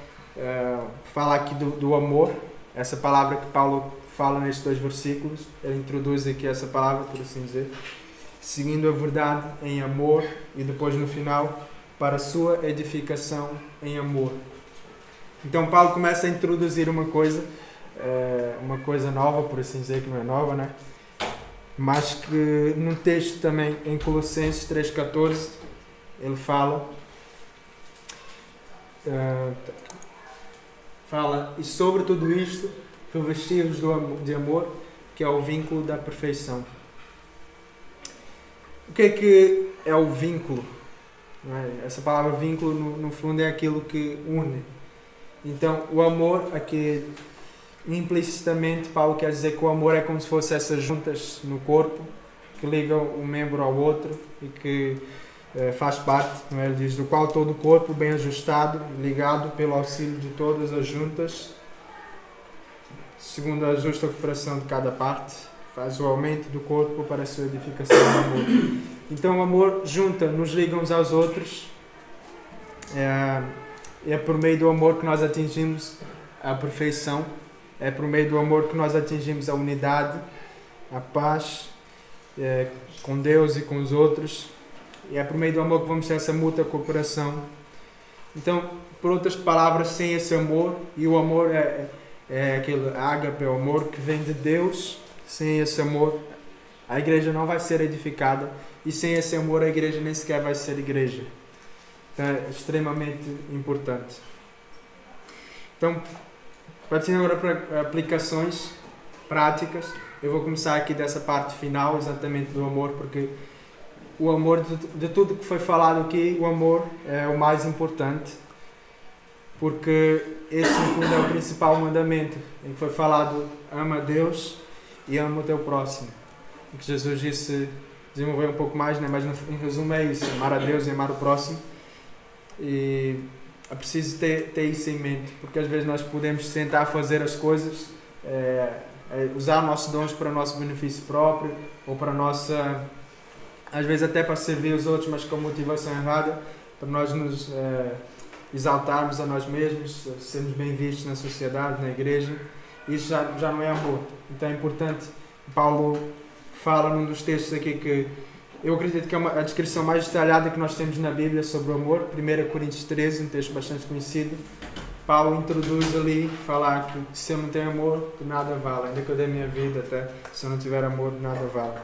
falar aqui do amor, essa palavra que Paulo fala nestes 2 versículos. Ele introduz aqui essa palavra, por assim dizer, seguindo a verdade em amor, e depois no final, para a sua edificação em amor. Então Paulo começa a introduzir uma coisa nova, por assim dizer, que não é nova, né? Mas que num texto também em Colossenses 3,14 ele fala, e sobre tudo isto revesti-vos de amor, que é o vínculo da perfeição. O que é o vínculo? Não é? Essa palavra vínculo no fundo é aquilo que une. Então o amor aqui, implicitamente, Paulo quer dizer que o amor é como se fossem essas juntas no corpo que ligam um membro ao outro e que faz parte, não é? Ele diz, do qual todo o corpo bem ajustado, ligado pelo auxílio de todas as juntas, segundo a justa cooperação de cada parte, faz o aumento do corpo para a sua edificação no amor. Então o amor junta, nos liga uns aos outros, é por meio do amor que nós atingimos a perfeição. É por meio do amor que nós atingimos a unidade, a paz com Deus e com os outros. E é por meio do amor que vamos ter essa mútua cooperação. Então, por outras palavras, sem esse amor, e o amor é aquele ágape, é o amor que vem de Deus, sem esse amor a igreja não vai ser edificada, e sem esse amor a igreja nem sequer vai ser igreja. Então, é extremamente importante. Então, partindo agora para aplicações práticas, eu vou começar aqui dessa parte final, exatamente do amor, porque o amor, de tudo que foi falado aqui, o amor é o mais importante, porque esse, no fundo, é o principal mandamento, em que foi falado: ama a Deus e ama o teu próximo. O que Jesus disse, desenvolver um pouco mais, né? Mas em resumo é isso: amar a Deus e amar o próximo. E é preciso ter isso em mente, porque às vezes nós podemos tentar fazer as coisas, usar nossos dons para o nosso benefício próprio, ou para a nossa, às vezes até para servir os outros, mas com motivação errada, para nós nos exaltarmos a nós mesmos, sermos bem vistos na sociedade, na igreja. Isso já não é amor. Então é importante. Paulo fala num dos textos aqui que eu acredito que é a descrição mais detalhada que nós temos na Bíblia sobre o amor, 1 Coríntios 13, um texto bastante conhecido. Paulo introduz ali, falar que se eu não tenho amor, de nada vale. Ainda que eu dê a minha vida, até se eu não tiver amor, de nada vale.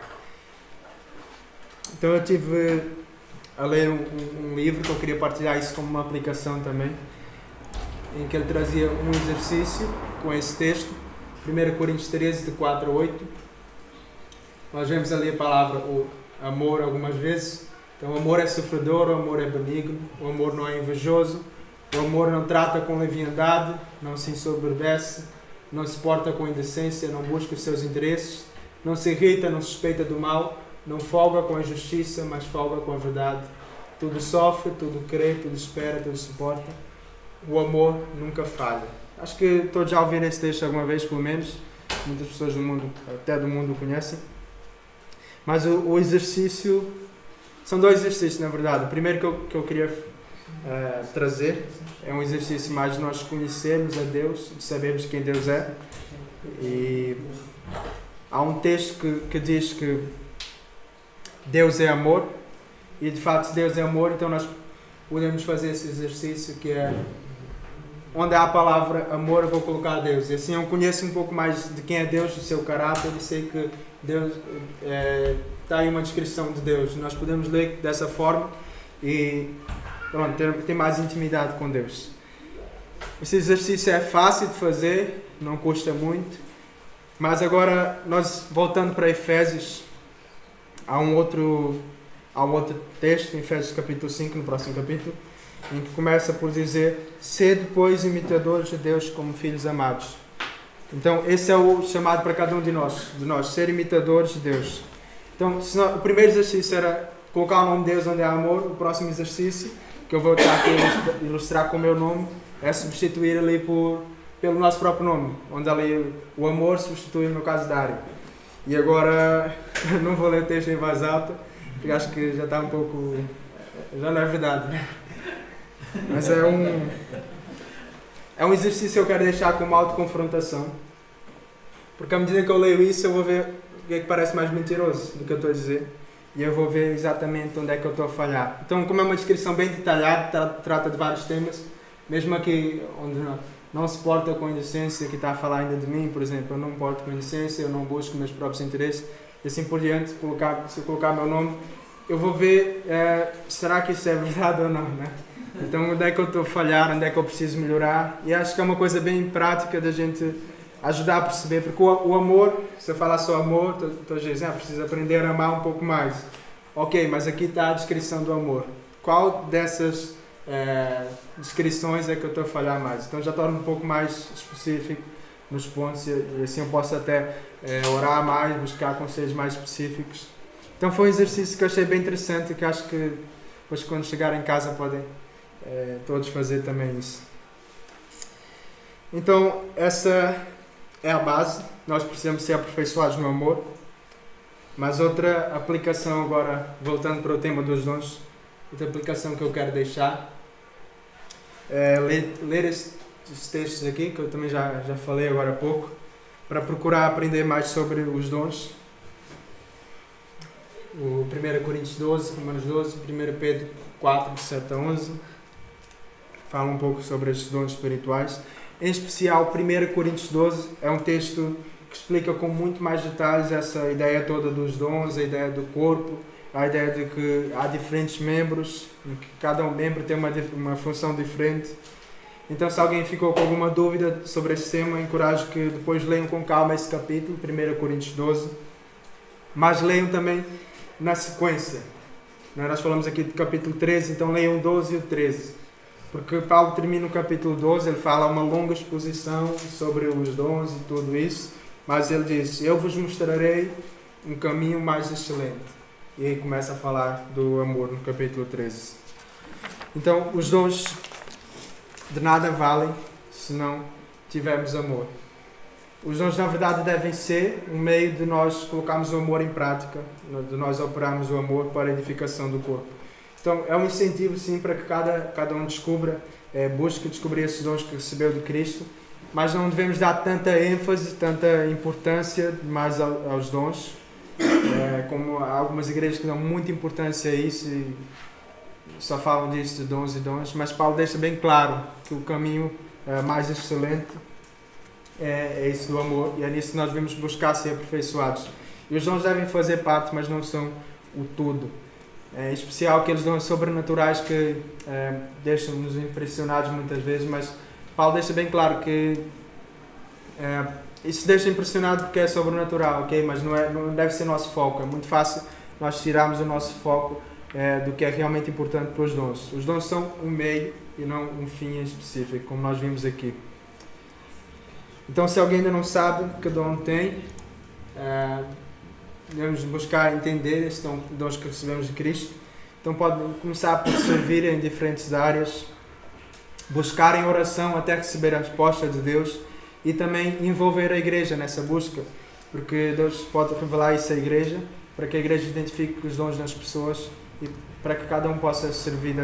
Então eu estive a ler um livro que eu queria partilhar isso como uma aplicação também, em que ele trazia um exercício com esse texto 1 Coríntios 13, de 4 a 8. Nós vemos ali a palavra o amor algumas vezes. Então, o amor é sofredor, o amor é benigno, o amor não é invejoso, o amor não trata com leviandade, não se ensoberbece, não se porta com indecência, não busca os seus interesses, não se irrita, não suspeita do mal, não folga com a justiça, mas folga com a verdade. Tudo sofre, tudo crê, tudo espera, tudo suporta. O amor nunca falha. Acho que todos já ouviram esse texto alguma vez, pelo menos. Muitas pessoas do mundo, até do mundo, o conhecem. Mas o exercício... São dois exercícios, na verdade. O primeiro que eu queria trazer é um exercício mais de nós conhecermos a Deus, de sabermos quem Deus é. E há um texto que diz que Deus é amor. E de facto, se Deus é amor, então nós podemos fazer esse exercício que é... Onde há a palavra amor, eu vou colocar Deus. E assim eu conheço um pouco mais de quem é Deus, do seu caráter, e sei que Deus está aí uma descrição de Deus. Nós podemos ler dessa forma e pronto, ter mais intimidade com Deus. Esse exercício é fácil de fazer, não custa muito. Mas agora, nós voltando para Efésios, há um outro texto, em Efésios capítulo 5, no próximo capítulo, em que começa por dizer: sede, pois, imitadores de Deus como filhos amados. Então, esse é o chamado para cada um de nós ser imitadores de Deus. Então, o primeiro exercício era colocar o nome de Deus onde há amor. O próximo exercício, que eu vou estar aqui a ilustrar com o meu nome, é substituir ali pelo nosso próprio nome, onde ali o amor substitui, no caso, Dário. E agora, não vou ler o texto em voz alta, porque acho que já está um pouco... já não é verdade, né? Mas é um exercício que eu quero deixar como autoconfrontação, porque à medida que eu leio isso eu vou ver o que é que parece mais mentiroso do que eu estou a dizer, e eu vou ver exatamente onde é que eu estou a falhar. Então, como é uma descrição bem detalhada, trata de vários temas, mesmo aqui onde não se porta com indecência, que está a falar ainda de mim, por exemplo, eu não me porto com indecência, eu não busco meus próprios interesses, e assim por diante. Se eu colocar meu nome, eu vou ver será que isso é verdade ou não, né? Então, onde é que eu estou a falhar, onde é que eu preciso melhorar. E acho que é uma coisa bem prática da gente ajudar a perceber, porque o amor, se eu falar só amor, estou a dizer, preciso aprender a amar um pouco mais. Ok, mas aqui está a descrição do amor. Qual dessas descrições é que eu estou a falhar mais? Então já torno um pouco mais específico nos pontos, e assim eu posso até orar mais, buscar conselhos mais específicos. Então foi um exercício que eu achei bem interessante, e que acho que depois, quando chegar em casa, podem todos fazer também isso. Então, essa é a base. Nós precisamos ser aperfeiçoados no amor. Mas outra aplicação agora, voltando para o tema dos dons, outra aplicação que eu quero deixar é ler estes textos aqui, que eu também já falei agora há pouco, para procurar aprender mais sobre os dons. O 1 Coríntios 12, Romanos 12, 1 Pedro 4, de 7 a 11, fala um pouco sobre estes dons espirituais. Em especial, 1 Coríntios 12 é um texto que explica com muito mais detalhes essa ideia toda dos dons, a ideia do corpo, a ideia de que há diferentes membros, e que cada um membro tem uma função diferente. Então, se alguém ficou com alguma dúvida sobre esse tema, encorajo que depois leiam com calma esse capítulo, 1 Coríntios 12, mas leiam também na sequência. Nós falamos aqui do capítulo 13, então leiam o 12 e o 13. Porque Paulo termina o capítulo 12, ele fala uma longa exposição sobre os dons e tudo isso, mas ele diz: eu vos mostrarei um caminho mais excelente. E aí começa a falar do amor no capítulo 13. Então, os dons de nada valem se não tivermos amor. Os dons, na verdade, devem ser um meio de nós colocarmos o amor em prática, de nós operarmos o amor para a edificação do corpo. Então, é um incentivo, sim, para que cada um descubra, busque descobrir esses dons que recebeu de Cristo, mas não devemos dar tanta ênfase, tanta importância mais aos dons, como há algumas igrejas que dão muita importância a isso e só falam disso, de dons e dons, mas Paulo deixa bem claro que o caminho mais excelente é esse do amor, e é nisso que nós devemos buscar ser aperfeiçoados. E os dons devem fazer parte, mas não são o tudo. Em especial aqueles dons sobrenaturais que deixam-nos impressionados muitas vezes, mas Paulo deixa bem claro que isso deixa impressionado porque é sobrenatural, ok? Mas não deve ser nosso foco. É muito fácil nós tirarmos o nosso foco do que é realmente importante para os dons. Os dons são um meio e não um fim específico, como nós vimos aqui. Então, se alguém ainda não sabe que dom tem, devemos buscar entender esses dons que recebemos de Cristo. Então, podem começar por servir em diferentes áreas, buscar em oração até receber a resposta de Deus e também envolver a igreja nessa busca, porque Deus pode revelar isso à igreja, para que a igreja identifique os dons das pessoas e para que cada um possa servir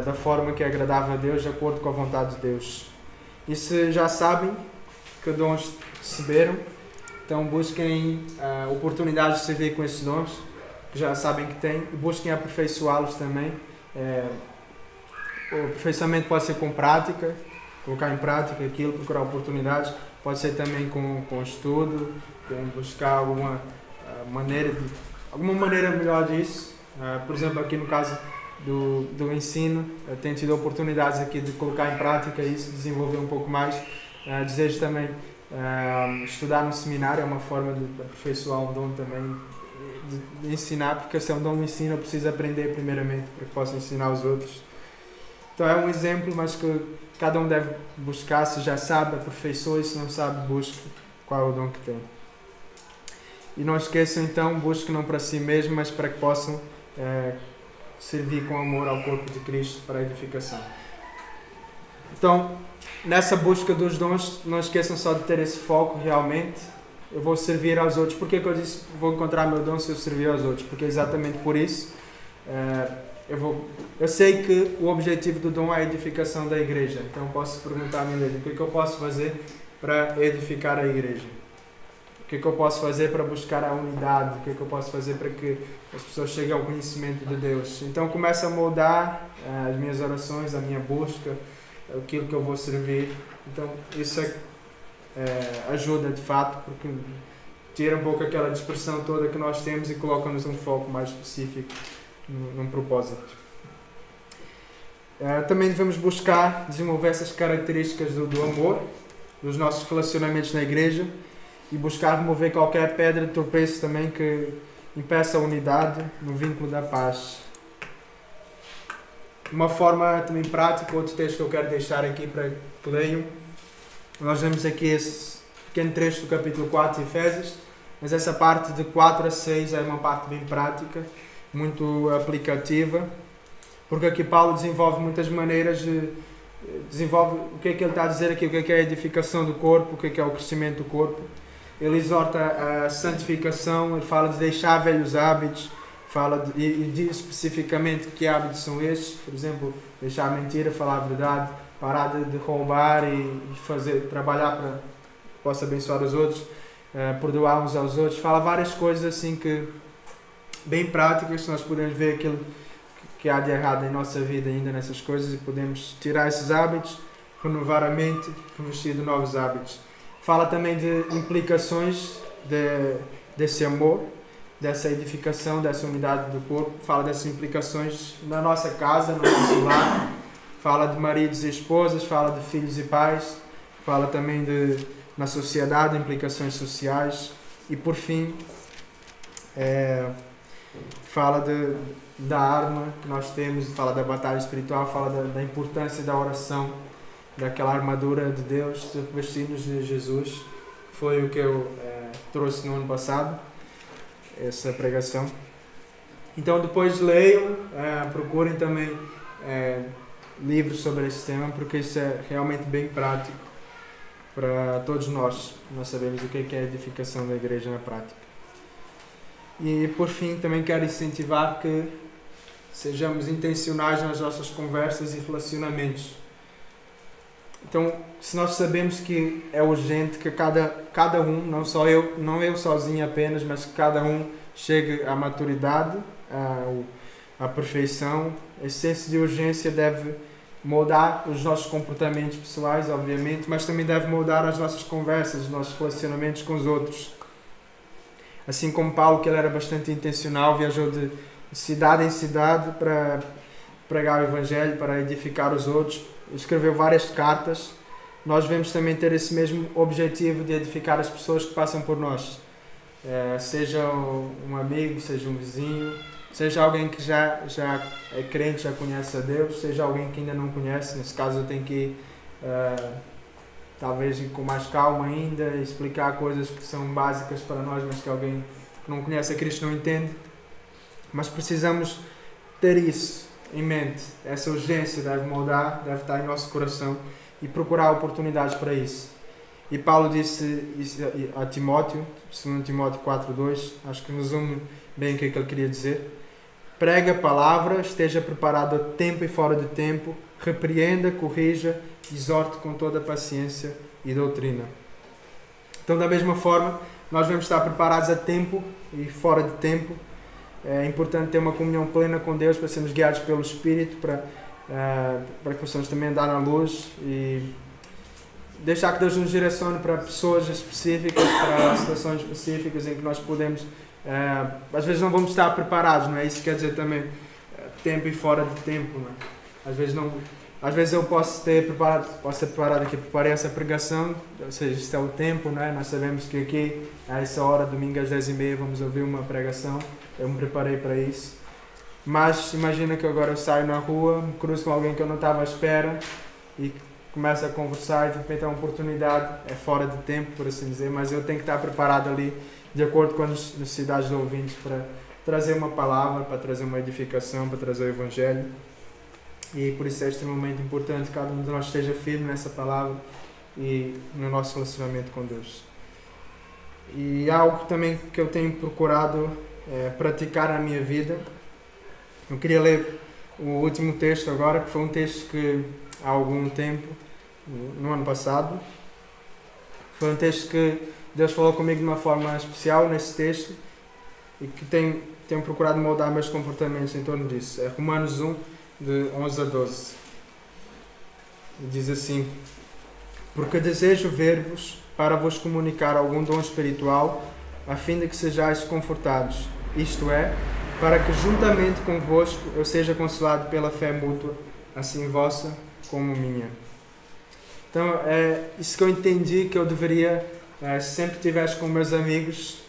da forma que é agradável a Deus, de acordo com a vontade de Deus. E se já sabem que dons receberam, então busquem oportunidades de servir com esses dons, que já sabem que têm, e busquem aperfeiçoá-los também. O aperfeiçoamento pode ser com prática, colocar em prática aquilo, procurar oportunidades, pode ser também com estudo, com buscar alguma maneira melhor disso. Por exemplo, aqui no caso do ensino, tenho tido oportunidades aqui de colocar em prática isso, desenvolver um pouco mais. Desejo também estudar no seminário, é uma forma de aperfeiçoar um dom também, de ensinar, porque se é um dom de ensino eu preciso aprender primeiramente para que possa ensinar os outros. Então é um exemplo, mas que cada um deve buscar, se já sabe, aperfeiçoe, se não sabe, busque qual é o dom que tem. E não esqueçam então, busquem não para si mesmo, mas para que possam servir com amor ao corpo de Cristo para a edificação. Então, nessa busca dos dons, não esqueçam só de ter esse foco realmente. Eu vou servir aos outros. Por que eu disse vou encontrar meu dom se eu servir aos outros? Porque é exatamente por isso. Eu sei que o objetivo do dom é a edificação da igreja. Então posso perguntar a mim mesmo, o que eu posso fazer para edificar a igreja? O que eu posso fazer para buscar a unidade? O que eu posso fazer para que as pessoas cheguem ao conhecimento de Deus? Então começa a moldar as minhas orações, a minha busca, aquilo que eu vou servir. Então isso ajuda de fato, porque tira um pouco aquela dispersão toda que nós temos e coloca-nos um foco mais específico num propósito. Também devemos buscar desenvolver essas características do amor, dos nossos relacionamentos na igreja, e buscar remover qualquer pedra de tropeço também que impeça a unidade no vínculo da paz. Uma forma também prática, outro texto que eu quero deixar aqui para que leiam. Nós vemos aqui esse pequeno trecho do capítulo 4 de Efésios, mas essa parte de 4 a 6 é uma parte bem prática, muito aplicativa, porque aqui Paulo desenvolve muitas maneiras desenvolve o que é que ele está a dizer aqui, o que é a edificação do corpo, o que é o crescimento do corpo. Ele exorta a santificação, ele fala de deixar velhos hábitos, e diz especificamente que hábitos são esses, por exemplo, deixar a mentira, falar a verdade, parar de roubar e trabalhar para que possa abençoar os outros, perdoar uns aos outros. Fala várias coisas assim que bem práticas, que nós podemos ver aquilo que há de errado em nossa vida ainda nessas coisas e podemos tirar esses hábitos, renovar a mente, revestir de novos hábitos. Fala também de implicações desse amor, dessa edificação, dessa unidade do corpo. Fala dessas implicações na nossa casa, no nosso lar. Fala de maridos e esposas, fala de filhos e pais. Fala também na sociedade, implicações sociais. E por fim, fala da arma que nós temos, fala da batalha espiritual, fala da importância da oração, daquela armadura de Deus, de vestir-nos de Jesus, que foi o que eu trouxe no ano passado, essa pregação. Então depois leiam, procurem também livros sobre esse tema, porque isso é realmente bem prático para todos nós sabemos o que é a edificação da igreja na prática. E por fim também quero incentivar que sejamos intencionais nas nossas conversas e relacionamentos. Então, se nós sabemos que é urgente que cada um, não eu sozinho apenas, mas que cada um chegue à maturidade, à perfeição, esse senso de urgência deve moldar os nossos comportamentos pessoais, obviamente, mas também deve moldar as nossas conversas, os nossos relacionamentos com os outros. Assim como Paulo, que ele era bastante intencional, viajou de cidade em cidade para pregar o Evangelho, para edificar os outros. Escreveu várias cartas nós devemos também ter esse mesmo objetivo de edificar as pessoas que passam por nós. Seja um amigo, seja um vizinho, seja alguém que já é crente, já conhece a Deus, seja alguém que ainda não conhece. Nesse caso eu tenho que ir, talvez com mais calma ainda, explicar coisas que são básicas para nós, mas que alguém que não conhece a Cristo não entende. Mas precisamos ter isso em mente. Essa urgência deve moldar, deve estar em nosso coração e procurar oportunidades para isso. E Paulo disse isso a Timóteo, 2 Timóteo 4:2, acho que resume bem o que é que ele queria dizer. Prega a palavra, esteja preparado a tempo e fora de tempo, repreenda, corrija, exorte com toda a paciência e doutrina. Então, da mesma forma, nós devemos estar preparados a tempo e fora de tempo. É importante ter uma comunhão plena com Deus para sermos guiados pelo Espírito, para que possamos também andar na luz e deixar que Deus nos direcione para pessoas específicas, para situações específicas em que nós podemos, às vezes não vamos estar preparados, não é? Isso quer dizer também tempo e fora de tempo, não é? Às vezes eu posso ser preparado aqui, preparei essa pregação, ou seja, isto é o tempo, não é? Nós sabemos que aqui, a essa hora, domingo às 10h30, vamos ouvir uma pregação, eu me preparei para isso. Mas imagina que agora eu saio na rua, me cruzo com alguém que eu não estava à espera e começo a conversar e de repente é uma oportunidade, é fora de tempo, por assim dizer, mas eu tenho que estar preparado ali, de acordo com as necessidades dos ouvintes, para trazer uma palavra, para trazer uma edificação, para trazer o Evangelho. E por isso é extremamente importante que cada um de nós esteja firme nessa palavra e no nosso relacionamento com Deus. E algo também que eu tenho procurado praticar na minha vida, eu queria ler o último texto agora, que foi um texto que há algum tempo, no ano passado, foi um texto que Deus falou comigo de uma forma especial nesse texto e que tenho procurado moldar meus comportamentos em torno disso. É Romanos 1, de 11 a 12. Diz assim: porque desejo ver-vos para vos comunicar algum dom espiritual, a fim de que sejais confortados, isto é, para que juntamente convosco eu seja consolado pela fé mútua, assim vossa como minha. Então é isso que eu entendi que eu deveria, sempre que estivesse com meus amigos,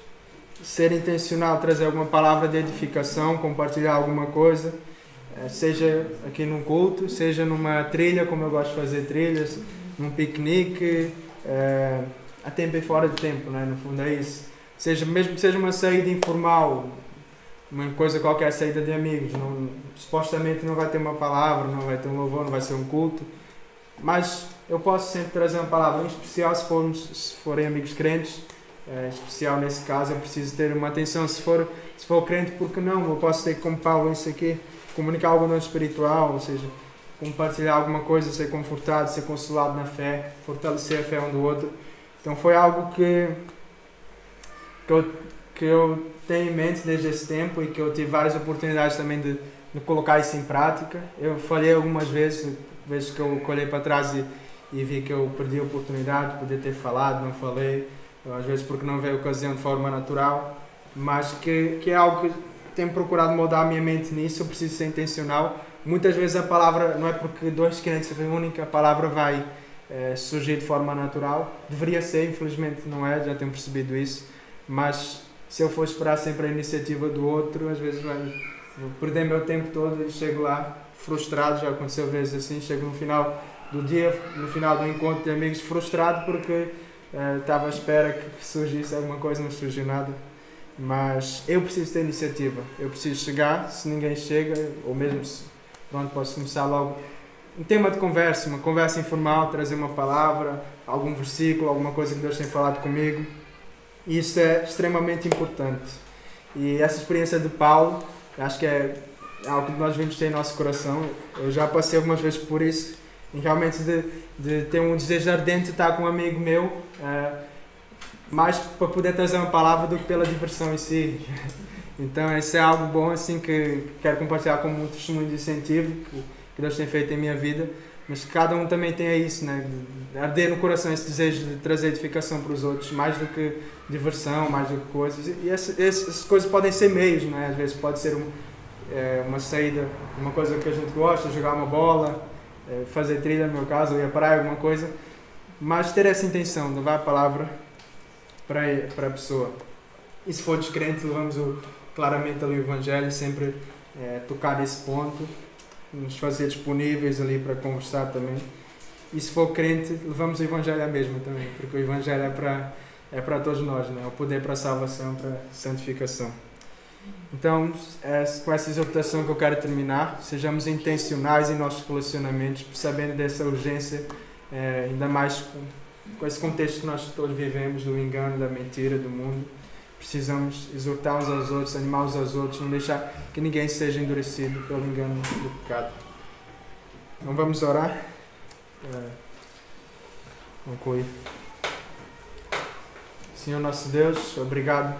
ser intencional, trazer alguma palavra de edificação, compartilhar alguma coisa, seja aqui num culto, seja numa trilha, como eu gosto de fazer trilhas, num piquenique, a tempo e fora de tempo, né? No fundo é isso. Mesmo que seja uma saída informal, uma coisa qualquer, saída de amigos, supostamente não vai ter uma palavra, não vai ter um louvor, não vai ser um culto, mas eu posso sempre trazer uma palavra, em especial se forem amigos crentes, especial nesse caso, eu preciso ter uma atenção. Se for crente, porque não? Eu posso ter como Paulo isso aqui, comunicar algo não espiritual, ou seja, compartilhar alguma coisa, ser confortado, ser consolado na fé, fortalecer a fé um do outro. Então foi algo que eu tenho em mente desde esse tempo e que eu tive várias oportunidades também de colocar isso em prática. Eu falhei algumas vezes que eu olhei para trás e vi que eu perdi a oportunidade de poder ter falado, não falei, às vezes porque não veio a ocasião de forma natural, mas que é algo que tenho procurado moldar a minha mente nisso. Eu preciso ser intencional. Muitas vezes a palavra, não é porque dois crentes se reúnem que a palavra vai surgir de forma natural. Deveria ser, infelizmente não é, já tenho percebido isso, mas se eu for esperar sempre a iniciativa do outro, às vezes vou perder meu tempo todo e chego lá frustrado. Já aconteceu vezes assim, chego no final do dia, no final do encontro de amigos, frustrado porque estava à espera que surgisse alguma coisa, não surgiu nada. Mas eu preciso ter iniciativa, eu preciso chegar. Se ninguém chega, ou mesmo se pronto, posso começar logo um tema de conversa, uma conversa informal, trazer uma palavra, algum versículo, alguma coisa que Deus tem falado comigo. E isso é extremamente importante. E essa experiência de Paulo, acho que é algo que nós devemos ter em nosso coração. Eu já passei algumas vezes por isso, e realmente de ter um desejo ardente de estar com um amigo meu, mais para poder trazer uma palavra do que pela diversão em si. Então isso é algo bom assim que quero compartilhar como um testemunho de incentivo que Deus tem feito em minha vida, mas cada um também tem isso, né? De arder no coração esse desejo de trazer edificação para os outros, mais do que diversão, mais do que coisas. E essas coisas podem ser meios, né? Às vezes pode ser uma saída, uma coisa que a gente gosta, jogar uma bola, fazer trilha no meu caso, ou ir à praia, alguma coisa. mas ter essa intenção, levar a palavra para a pessoa. E se for descrente, levamos claramente ali o Evangelho, sempre tocar nesse ponto, nos fazer disponíveis ali para conversar também. E se for crente, levamos o Evangelho à mesma também, porque o Evangelho é para todos nós, né? O poder para a salvação, para a santificação. Então, é com essa exortação que eu quero terminar. Sejamos intencionais em nossos relacionamentos, sabendo dessa urgência, ainda mais com esse contexto que nós todos vivemos, do engano, da mentira, do mundo. Precisamos exortar uns aos outros, animar uns aos outros, não deixar que ninguém seja endurecido pelo engano do pecado. Então vamos orar. Concluir. Senhor nosso Deus, obrigado,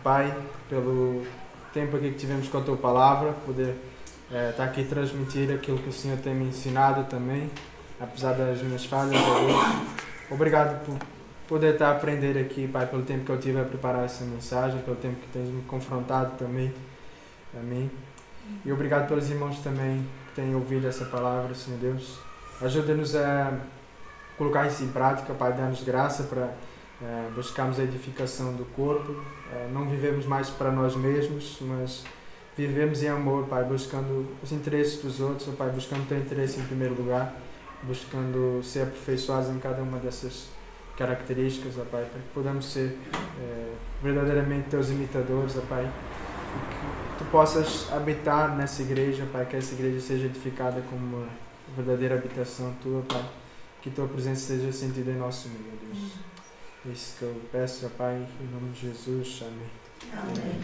Pai, pelo tempo aqui que tivemos com a Tua Palavra, poder estar aqui e transmitir aquilo que o Senhor tem me ensinado também, apesar das minhas falhas, Deus. Obrigado por poder estar a aprender aqui, Pai, pelo tempo que eu tive a preparar essa mensagem, pelo tempo que tens me confrontado também a mim. E obrigado pelos irmãos também que têm ouvido essa palavra, Senhor Deus. Ajuda-nos a colocar isso em prática, Pai, dá-nos graça para buscarmos a edificação do corpo. Não vivemos mais para nós mesmos, mas vivemos em amor, Pai, buscando os interesses dos outros, Pai, buscando o Teu interesse em primeiro lugar, buscando ser aperfeiçoados em cada uma dessas características, Pai, para que podamos ser verdadeiramente Teus imitadores, Pai, e que Tu possas habitar nessa igreja, Pai, que essa igreja seja edificada como uma verdadeira habitação Tua, Pai, que Tua presença seja sentida em nosso meio, Deus. É isso que eu peço, Pai, em nome de Jesus. Amém. Amém.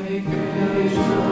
Igreja